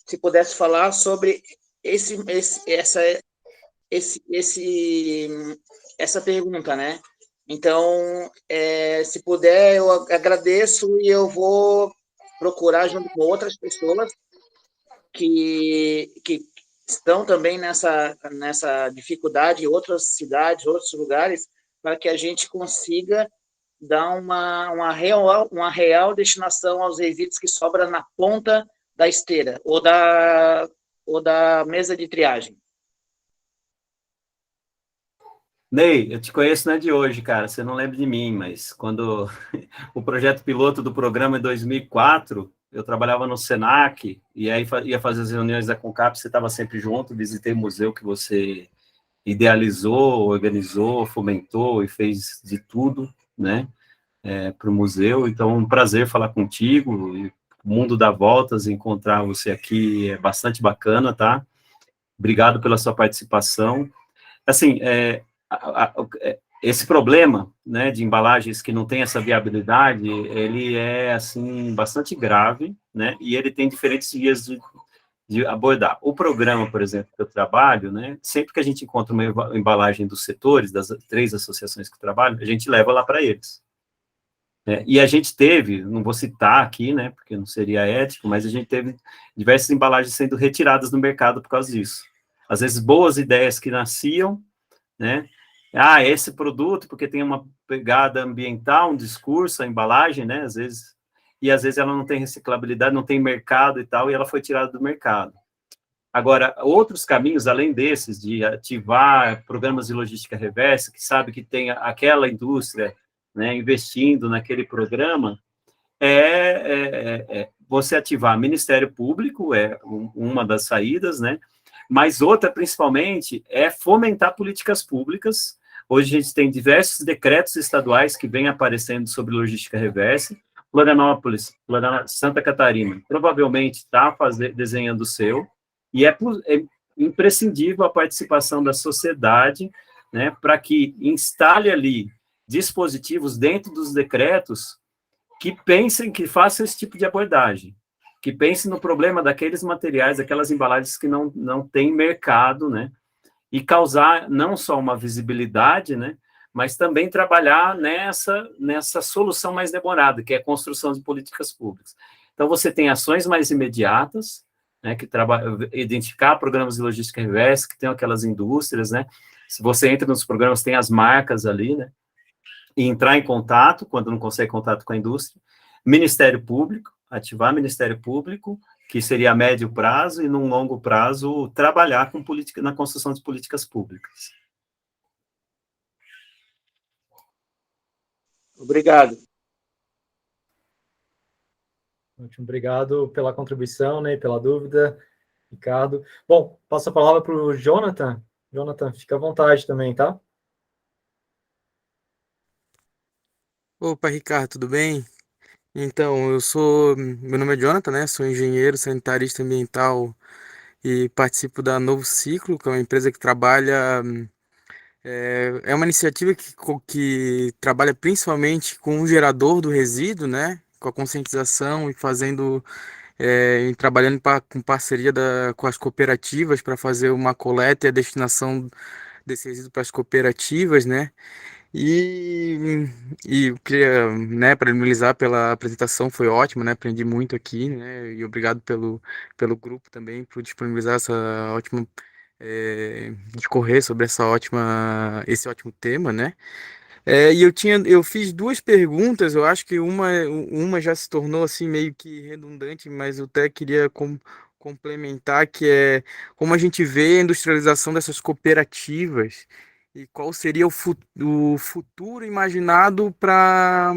se pudesse falar sobre essa pergunta, né? Então, se puder, eu agradeço e eu vou procurar junto com outras pessoas que estão também nessa dificuldade, outras cidades, outros lugares, para que a gente consiga dar uma real destinação aos resíduos que sobram na ponta da esteira ou da mesa de triagem. Ney, eu te conheço não é de hoje, cara, você não lembra de mim, mas quando o projeto piloto do programa em 2004, eu trabalhava no Senac, e aí ia fazer as reuniões da Concap, você estava sempre junto, visitei o museu que você idealizou, organizou, fomentou e fez de tudo, né, para o museu. Então, um prazer falar contigo, e o mundo dá voltas, encontrar você aqui é bastante bacana, tá? Obrigado pela sua participação. Assim, esse problema, né, de embalagens que não tem essa viabilidade, ele é, assim, bastante grave, né, e ele tem diferentes vias de abordar. O programa, por exemplo, que eu trabalho, né, sempre que a gente encontra uma embalagem dos setores, das 3 associações que trabalham, a gente leva lá para eles. E a gente teve, não vou citar aqui, né, porque não seria ético, mas a gente teve diversas embalagens sendo retiradas do mercado por causa disso. Às vezes, boas ideias que nasciam, né, esse produto, porque tem uma pegada ambiental, um discurso, a embalagem, né, às vezes ela não tem reciclabilidade, não tem mercado e tal, e ela foi tirada do mercado. Agora, outros caminhos, além desses, de ativar programas de logística reversa, que sabe que tem aquela indústria, né, investindo naquele programa, você ativar Ministério Público, uma das saídas, né, mas outra, principalmente, é fomentar políticas públicas. Hoje a gente tem diversos decretos estaduais que vêm aparecendo sobre logística reversa. Florianópolis, Santa Catarina, provavelmente está desenhando o seu, e é imprescindível a participação da sociedade, né, para que instale ali dispositivos dentro dos decretos que pensem, que façam esse tipo de abordagem, que pensem no problema daqueles materiais, daquelas embalagens que não têm mercado, né, e causar não só uma visibilidade, né, mas também trabalhar nessa solução mais demorada, que é a construção de políticas públicas. Então, você tem ações mais imediatas, né, que identificar programas de logística reversa, que tem aquelas indústrias, né, se você entra nos programas, tem as marcas ali, né, e entrar em contato, quando não consegue contato com a indústria. Ministério Público, ativar Ministério Público, que seria a médio prazo, e num longo prazo, trabalhar com política, na construção de políticas públicas. Obrigado. Ótimo, obrigado pela contribuição, né, e pela dúvida, Ricardo. Bom, passo a palavra para o Jonathan. Jonathan, fica à vontade também, tá? Opa, Ricardo, tudo bem? Então, meu nome é Jonathan, né? Sou engenheiro sanitarista ambiental e participo da Novo Ciclo, que é uma empresa que trabalha, é uma iniciativa que trabalha principalmente com o gerador do resíduo, né? Com a conscientização e e trabalhando com parceria com as cooperativas para fazer uma coleta e a destinação desse resíduo para as cooperativas, né? E, e eu queria, né, parabenizar pela apresentação, foi ótimo, né, aprendi muito aqui, né, e obrigado pelo grupo também por disponibilizar essa ótima discorrer sobre esse ótimo tema, né? E eu fiz duas perguntas, eu acho que uma já se tornou assim meio que redundante, mas eu até queria complementar, que é como a gente vê a industrialização dessas cooperativas e qual seria o futuro imaginado para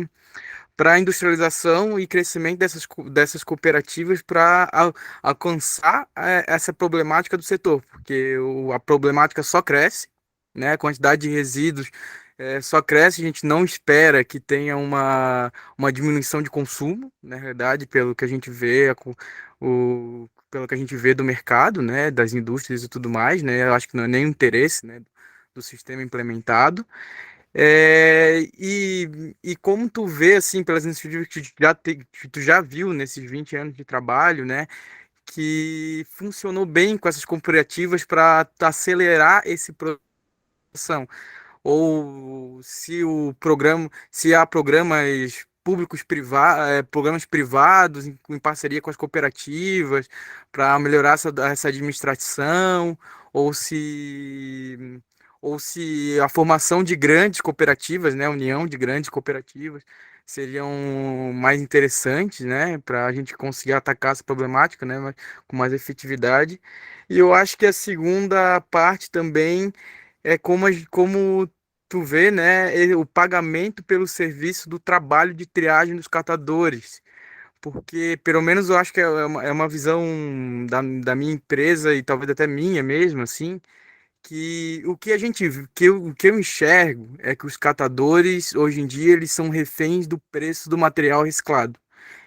a industrialização e crescimento dessas cooperativas para alcançar essa problemática do setor, porque a problemática só cresce, né? A quantidade de resíduos só cresce, a gente não espera que tenha uma diminuição de consumo, na verdade, pelo que a gente vê, pelo que a gente vê do mercado, né? Das indústrias e tudo mais, né? Eu acho que não é nem o interesse, né? Do sistema implementado. E como tu vê, assim, pelas iniciativas que tu já viu nesses 20 anos de trabalho, né, que funcionou bem com essas cooperativas para acelerar esse processo, ou se há programas públicos programas privados em parceria com as cooperativas para melhorar essa administração, ou se ou se a formação de grandes cooperativas, né, a união de grandes cooperativas seriam mais interessantes, né, para a gente conseguir atacar essa problemática, né, com mais efetividade. E eu acho que a segunda parte também é como tu vê, né, o pagamento pelo serviço do trabalho de triagem dos catadores. Porque, pelo menos, eu acho que é uma visão da minha empresa e talvez até minha mesmo, assim, que o que eu enxergo é que os catadores, hoje em dia, eles são reféns do preço do material reciclado.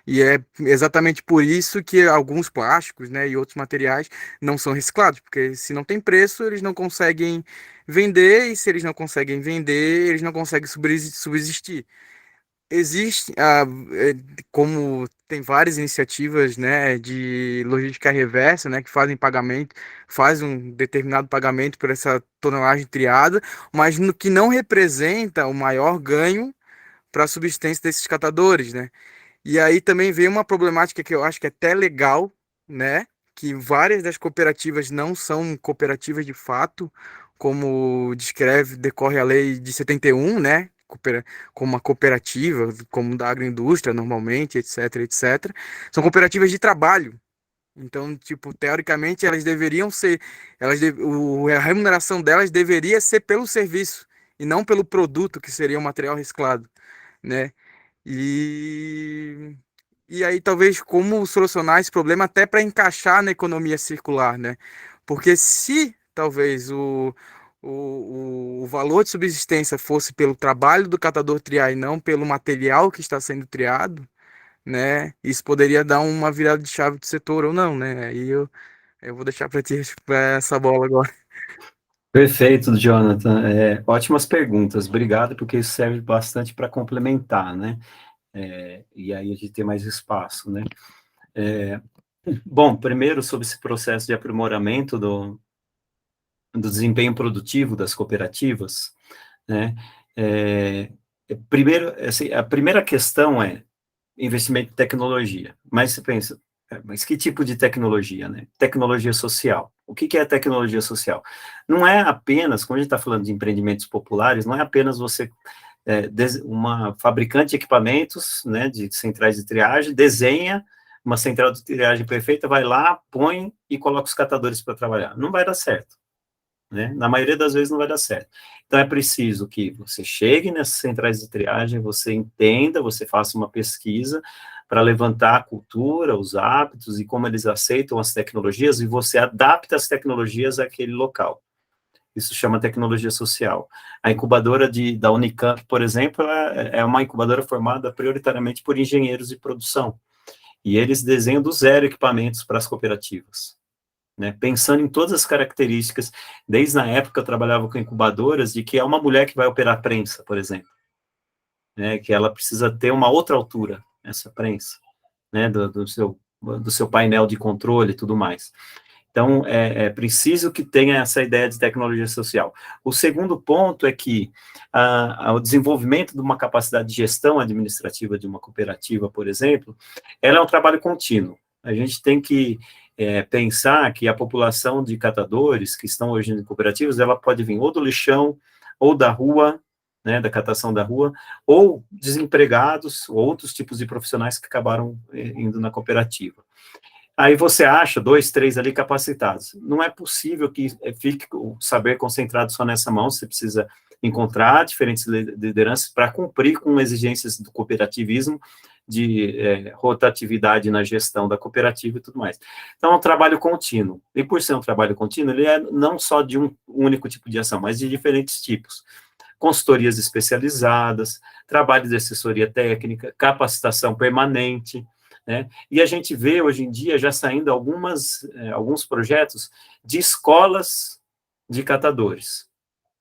E é exatamente por isso que alguns plásticos, né, e outros materiais não são reciclados, porque se não tem preço, eles não conseguem vender, e se eles não conseguem vender, eles não conseguem subsistir. Existe, como tem várias iniciativas, né, de logística reversa, né, que faz um determinado pagamento por essa tonelagem triada, mas no que não representa o maior ganho para a subsistência desses catadores, né? E aí também vem uma problemática que eu acho que é até legal, né? Que várias das cooperativas não são cooperativas de fato, como decorre a lei de 71, né? Como uma cooperativa, como da agroindústria normalmente, etc, etc. São cooperativas de trabalho. Então, tipo, teoricamente elas deveriam ser, a remuneração delas deveria ser pelo serviço e não pelo produto, que seria o material reciclado, né? E, e aí, talvez, como solucionar esse problema até para encaixar na economia circular, né? Porque se talvez o valor de subsistência fosse pelo trabalho do catador triar e não pelo material que está sendo triado, né? Isso poderia dar uma virada de chave do setor ou não, né? Aí eu vou deixar para ti essa bola agora. Perfeito, Jonathan. Ótimas perguntas. Obrigado, porque isso serve bastante para complementar, né? E aí a gente tem mais espaço, né? Bom, primeiro, sobre esse processo de aprimoramento do desempenho produtivo das cooperativas, né? Primeiro, assim, a primeira questão é investimento em tecnologia. Mas você pensa, mas que tipo de tecnologia, né? Tecnologia social. O que é tecnologia social? Não é apenas, quando a gente está falando de empreendimentos populares, não é apenas você, uma fabricante de equipamentos, né, de centrais de triagem, desenha uma central de triagem perfeita, vai lá, põe e coloca os catadores para trabalhar. Não vai dar certo, né? Na maioria das vezes não vai dar certo. Então, é preciso que você chegue nessas centrais de triagem, você entenda, você faça uma pesquisa para levantar a cultura, os hábitos e como eles aceitam as tecnologias, e você adapta as tecnologias àquele local. Isso chama tecnologia social. A incubadora da Unicamp, por exemplo, é uma incubadora formada prioritariamente por engenheiros de produção, e eles desenham do zero equipamentos para as cooperativas, né, pensando em todas as características. Desde na época eu trabalhava com incubadoras, de que é uma mulher que vai operar prensa, por exemplo, né, que ela precisa ter uma outra altura, essa prensa, né, do seu painel de controle e tudo mais. Então, é preciso que tenha essa ideia de tecnologia social. O segundo ponto é que o desenvolvimento de uma capacidade de gestão administrativa de uma cooperativa, por exemplo, ela é um trabalho contínuo. A gente tem que pensar que a população de catadores que estão hoje em cooperativas, ela pode vir ou do lixão, ou da rua, né, da catação da rua, ou desempregados, ou outros tipos de profissionais que acabaram indo na cooperativa. Aí você acha 2, 3 ali capacitados. Não é possível que fique o saber concentrado só nessa mão, você precisa encontrar diferentes lideranças para cumprir com exigências do cooperativismo, de rotatividade na gestão da cooperativa e tudo mais. Então, é um trabalho contínuo. E por ser um trabalho contínuo, ele é não só de um único tipo de ação, mas de diferentes tipos. Consultorias especializadas, trabalho de assessoria técnica, capacitação permanente, né? E a gente vê, hoje em dia, já saindo alguns projetos de escolas de catadores,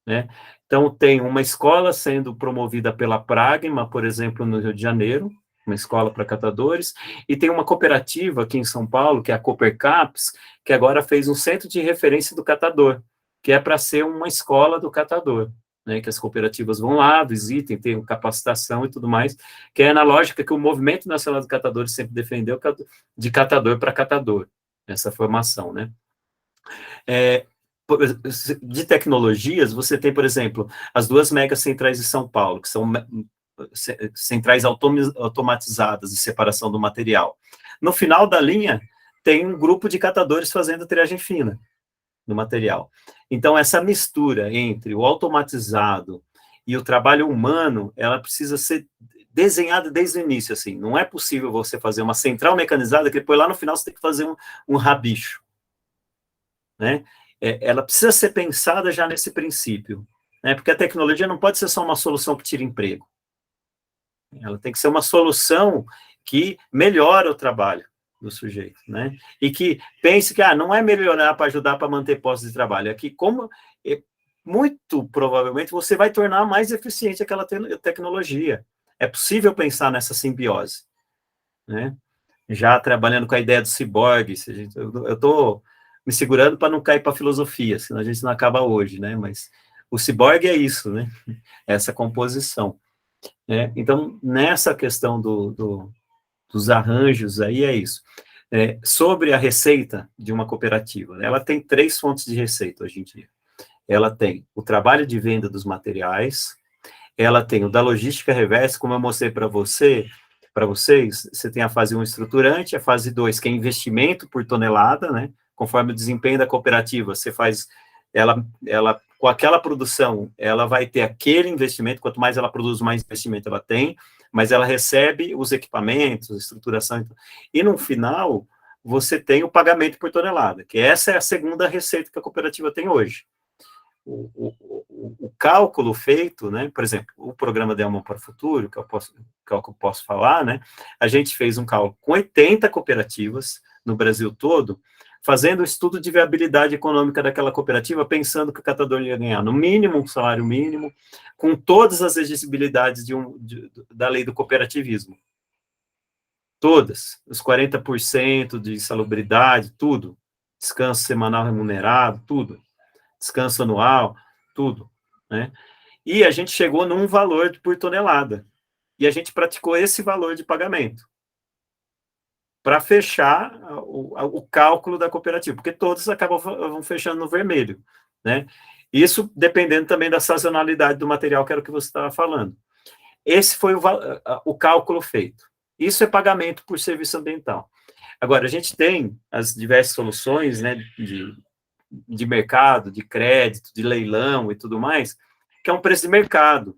né? Então, tem uma escola sendo promovida pela Pragma, por exemplo, no Rio de Janeiro, uma escola para catadores, e tem uma cooperativa aqui em São Paulo, que é a Coopercaps, que agora fez um centro de referência do catador, que é para ser uma escola do catador, né, que as cooperativas vão lá, visitem, tem capacitação e tudo mais, que é na lógica que o Movimento Nacional dos Catadores sempre defendeu, de catador para catador, essa formação, né. De tecnologias, você tem, por exemplo, as 2 megacentrais de São Paulo, que são centrais automatizadas de separação do material. No final da linha, tem um grupo de catadores fazendo triagem fina do material. Então, essa mistura entre o automatizado e o trabalho humano, ela precisa ser desenhada desde o início, assim. Não é possível você fazer uma central mecanizada que depois lá no final você tem que fazer um rabicho, né? Ela precisa ser pensada já nesse princípio, né? Porque a tecnologia não pode ser só uma solução que tira emprego. Ela tem que ser uma solução que melhora o trabalho do sujeito, né? E que pense que, não é melhorar para ajudar para manter postos de trabalho, é que muito provavelmente você vai tornar mais eficiente aquela tecnologia. É possível pensar nessa simbiose, né? Já trabalhando com a ideia do ciborgue, eu estou me segurando para não cair para a filosofia, senão a gente não acaba hoje, né? Mas o ciborgue é isso, né? Essa composição. Então, nessa questão dos arranjos aí, é isso. Sobre a receita de uma cooperativa, ela tem 3 fontes de receita hoje em dia. Ela tem o trabalho de venda dos materiais, ela tem o da logística reversa, como eu mostrei para vocês, você tem a fase 1 estruturante, a fase 2, que é investimento por tonelada, né? Conforme o desempenho da cooperativa, você faz, ela com aquela produção, ela vai ter aquele investimento, quanto mais ela produz, mais investimento ela tem, mas ela recebe os equipamentos, a estruturação, e no final, você tem o pagamento por tonelada, que essa é a segunda receita que a cooperativa tem hoje. O cálculo feito, né, por exemplo, o programa Delmon para o Futuro, que é o que eu posso falar, né, a gente fez um cálculo com 80 cooperativas no Brasil todo, fazendo o estudo de viabilidade econômica daquela cooperativa, pensando que o catador ia ganhar no mínimo um salário mínimo, com todas as exigibilidades da lei do cooperativismo. Todas, os 40% de insalubridade, tudo, descanso semanal remunerado, tudo, descanso anual, tudo, né? E a gente chegou num valor por tonelada, e a gente praticou esse valor de pagamento, para fechar o cálculo da cooperativa, porque todos acabam fechando no vermelho, né? Isso dependendo também da sazonalidade do material, que era o que você estava falando. Esse foi o cálculo feito. Isso é pagamento por serviço ambiental. Agora, a gente tem as diversas soluções, né, de mercado, de crédito, de leilão e tudo mais, que é um preço de mercado.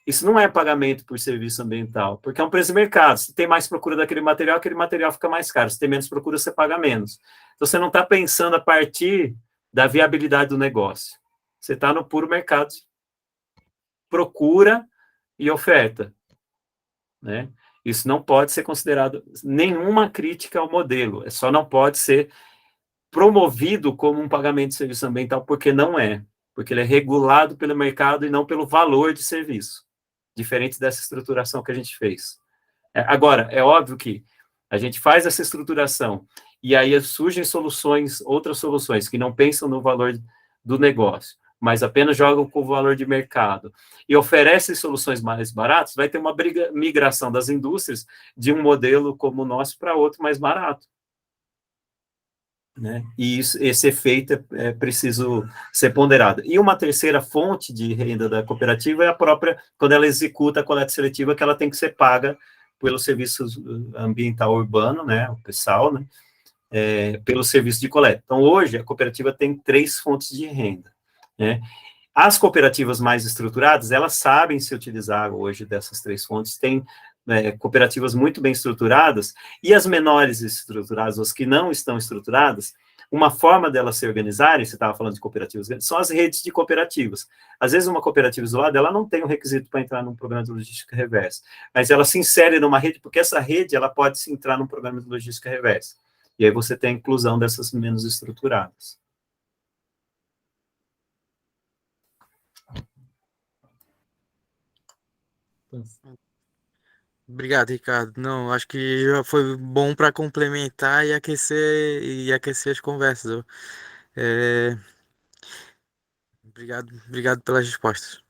Isso não é pagamento por serviço ambiental, porque é um preço de mercado. Se tem mais procura daquele material fica mais caro. Se tem menos procura, você paga menos. Então, você não está pensando a partir da viabilidade do negócio. Você está no puro mercado de procura e oferta, né? Isso não pode ser considerado nenhuma crítica ao modelo. Só não pode ser promovido como um pagamento de serviço ambiental, porque não é. Porque ele é regulado pelo mercado e não pelo valor de serviço. Diferente dessa estruturação que a gente fez. Agora, é óbvio que a gente faz essa estruturação e aí surgem outras soluções que não pensam no valor do negócio, mas apenas jogam com o valor de mercado e oferecem soluções mais baratas, vai ter uma migração das indústrias de um modelo como o nosso para outro mais barato. né? E esse efeito é preciso ser ponderado. E uma terceira fonte de renda da cooperativa é a própria, quando ela executa a coleta seletiva, que ela tem que ser paga pelo serviço ambiental urbano, né, o PSAL, né, pelo serviço de coleta. Então, hoje, a cooperativa tem 3 fontes de renda, né? As cooperativas mais estruturadas, elas sabem se utilizar hoje dessas 3 fontes, tem cooperativas muito bem estruturadas, e as menores estruturadas, as que não estão estruturadas, uma forma delas se organizarem, você estava falando de cooperativas, são as redes de cooperativas. Às vezes, uma cooperativa isolada, ela não tem um requisito para entrar num programa de logística reversa, mas ela se insere numa rede, porque essa rede, ela pode se entrar num programa de logística reversa. E aí você tem a inclusão dessas menos estruturadas. Obrigado, Ricardo. Não, acho que já foi bom para complementar e aquecer as conversas. É, obrigado pelas respostas.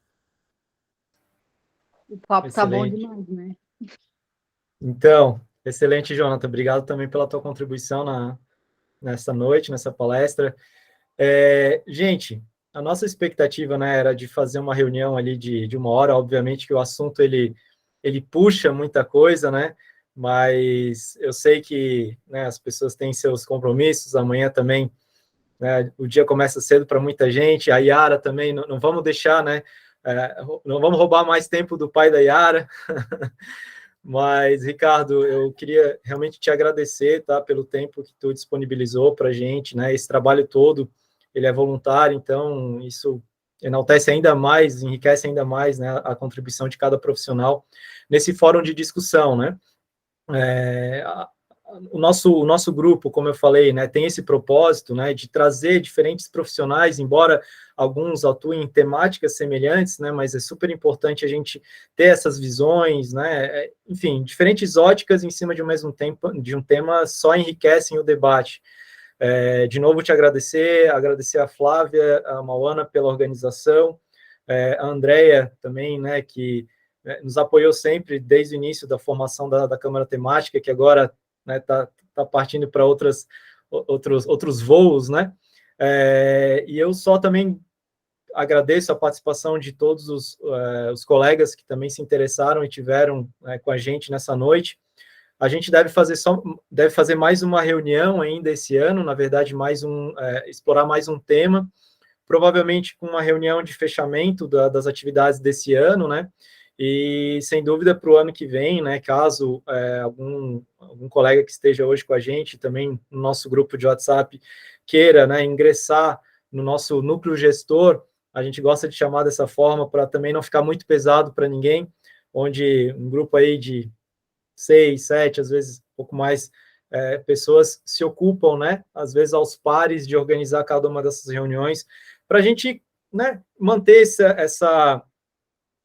O papo tá bom Excelente. demais, né? Então, excelente, Jonathan. Obrigado também pela tua contribuição nessa noite, nessa palestra. Gente, a nossa expectativa, né, era de fazer uma reunião ali de 1 hora. Obviamente que o assunto ele puxa muita coisa, né? Mas eu sei que, né, as pessoas têm seus compromissos. Amanhã também, né, o dia começa cedo para muita gente. A Yara também, não vamos deixar, né? Não vamos roubar mais tempo do pai da Yara. Mas, Ricardo, eu queria realmente te agradecer, tá, pelo tempo que tu disponibilizou para a gente, né? Esse trabalho todo, ele é voluntário, então isso enaltece ainda mais, enriquece ainda mais, né, a contribuição de cada profissional nesse fórum de discussão, né? O nosso grupo, como eu falei, né, tem esse propósito, né, de trazer diferentes profissionais, embora alguns atuem em temáticas semelhantes, né, mas é super importante a gente ter essas visões, né, enfim, diferentes óticas em cima de de um tema só enriquecem o debate. De novo, te agradecer a Flávia, a Mauana pela organização, a Andrea também, né, que nos apoiou sempre desde o início da formação da Câmara Temática, que agora está partindo para outros voos, né? E eu só também agradeço a participação de todos os colegas que também se interessaram e tiveram com a gente nessa noite. A gente deve fazer mais uma reunião ainda esse ano, na verdade, explorar mais um tema, provavelmente com uma reunião de fechamento das atividades desse ano, né? E, sem dúvida, para o ano que vem, né, caso algum colega que esteja hoje com a gente, também no nosso grupo de WhatsApp, queira, né, ingressar no nosso núcleo gestor, a gente gosta de chamar dessa forma, para também não ficar muito pesado para ninguém, onde um grupo aí de 6, 7, às vezes um pouco mais, pessoas se ocupam, né, às vezes aos pares, de organizar cada uma dessas reuniões, para a gente, né, manter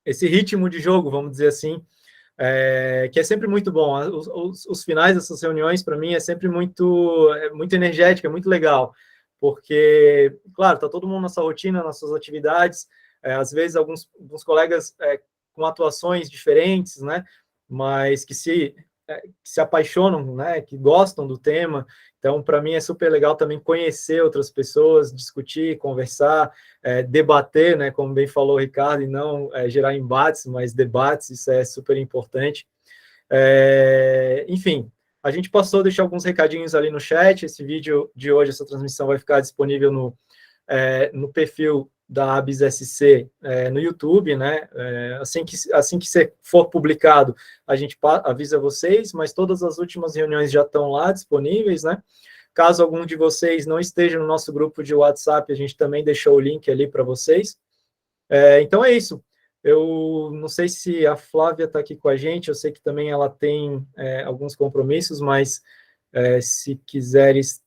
esse ritmo de jogo, vamos dizer assim, que é sempre muito bom. Os finais dessas reuniões, para mim, é sempre muito energético, é muito legal, porque, claro, está todo mundo na sua rotina, nas suas atividades, às vezes alguns colegas com atuações diferentes, né, mas que se apaixonam, né, que gostam do tema. Então, para mim, é super legal também conhecer outras pessoas, discutir, conversar, debater, né, como bem falou o Ricardo, e não gerar embates, mas debates, isso é super importante. Enfim, a gente passou a deixar alguns recadinhos ali no chat. Esse vídeo de hoje, essa transmissão vai ficar disponível no perfil da ABS SC no YouTube, né? Assim que for publicado, a gente avisa vocês, mas todas as últimas reuniões já estão lá disponíveis, né? Caso algum de vocês não esteja no nosso grupo de WhatsApp, a gente também deixou o link ali para vocês. Então é isso. Eu não sei se a Flávia está aqui com a gente, eu sei que também ela tem alguns compromissos, mas se quiseres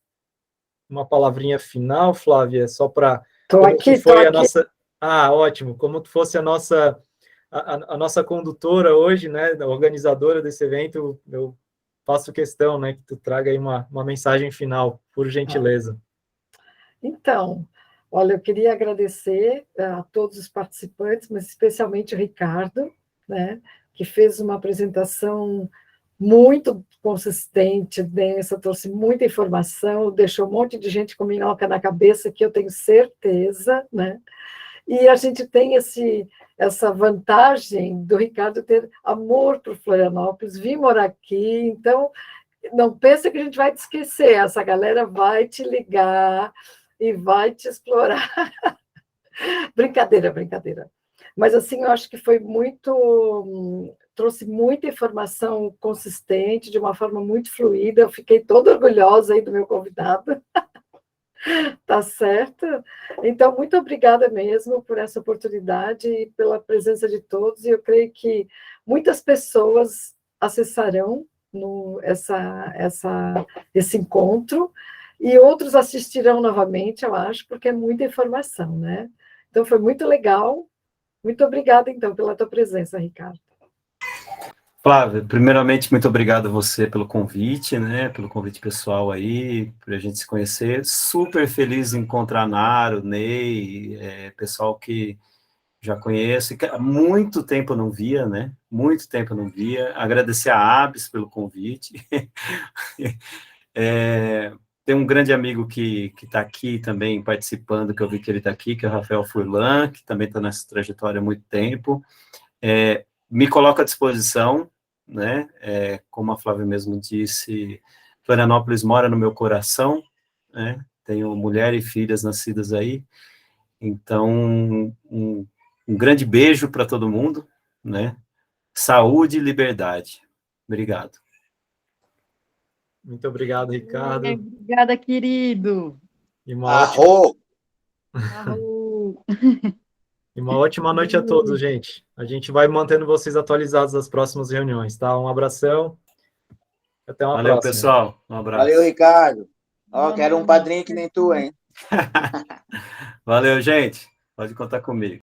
uma palavrinha final, Flávia, só para... Estou aqui, estou aqui. Nossa... Ah, ótimo. Como tu fosse a nossa condutora hoje, né, a organizadora desse evento, eu faço questão, né, que tu traga aí uma mensagem final, por gentileza. Então, olha, eu queria agradecer a todos os participantes, mas especialmente o Ricardo, né, que fez uma apresentação muito consistente, densa, trouxe muita informação, deixou um monte de gente com minhoca na cabeça, que eu tenho certeza, né? E a gente tem essa vantagem do Ricardo ter amor por Florianópolis, vir morar aqui, então não pensa que a gente vai te esquecer, essa galera vai te ligar e vai te explorar. Brincadeira, brincadeira. Mas, assim, eu acho que foi muito... trouxe muita informação consistente, de uma forma muito fluida, eu fiquei toda orgulhosa aí do meu convidado. Tá certo? Então, muito obrigada mesmo por essa oportunidade e pela presença de todos, e eu creio que muitas pessoas acessarão esse encontro, e outros assistirão novamente, eu acho, porque é muita informação, né? Então, foi muito legal. Muito obrigada, então, pela tua presença, Ricardo. Flávia, primeiramente, muito obrigado a você pelo convite, né, pelo convite pessoal aí, para a gente se conhecer. Super feliz em encontrar a Naro, Ney, pessoal que já conheço, que há muito tempo eu não via, né, muito tempo eu não via. Agradecer a Abs pelo convite. Tem um grande amigo que está aqui também participando, que eu vi que ele está aqui, que é o Rafael Furlan, que também está nessa trajetória há muito tempo. Me coloco à disposição, né? Como a Flávia mesmo disse, Florianópolis mora no meu coração, né? Tenho mulher e filhas nascidas aí, então um grande beijo para todo mundo, né? Saúde e liberdade. Obrigado. Muito obrigado, Ricardo. Obrigada, querido. E uma ótima... Arro. E uma ótima noite a todos, gente. A gente vai mantendo vocês atualizados das próximas reuniões, tá? Um abração. Até uma Valeu, próxima. pessoal. Um abraço. Valeu, Ricardo. Ó, quero um padrinho que nem tu, hein? Valeu, gente. Pode contar comigo.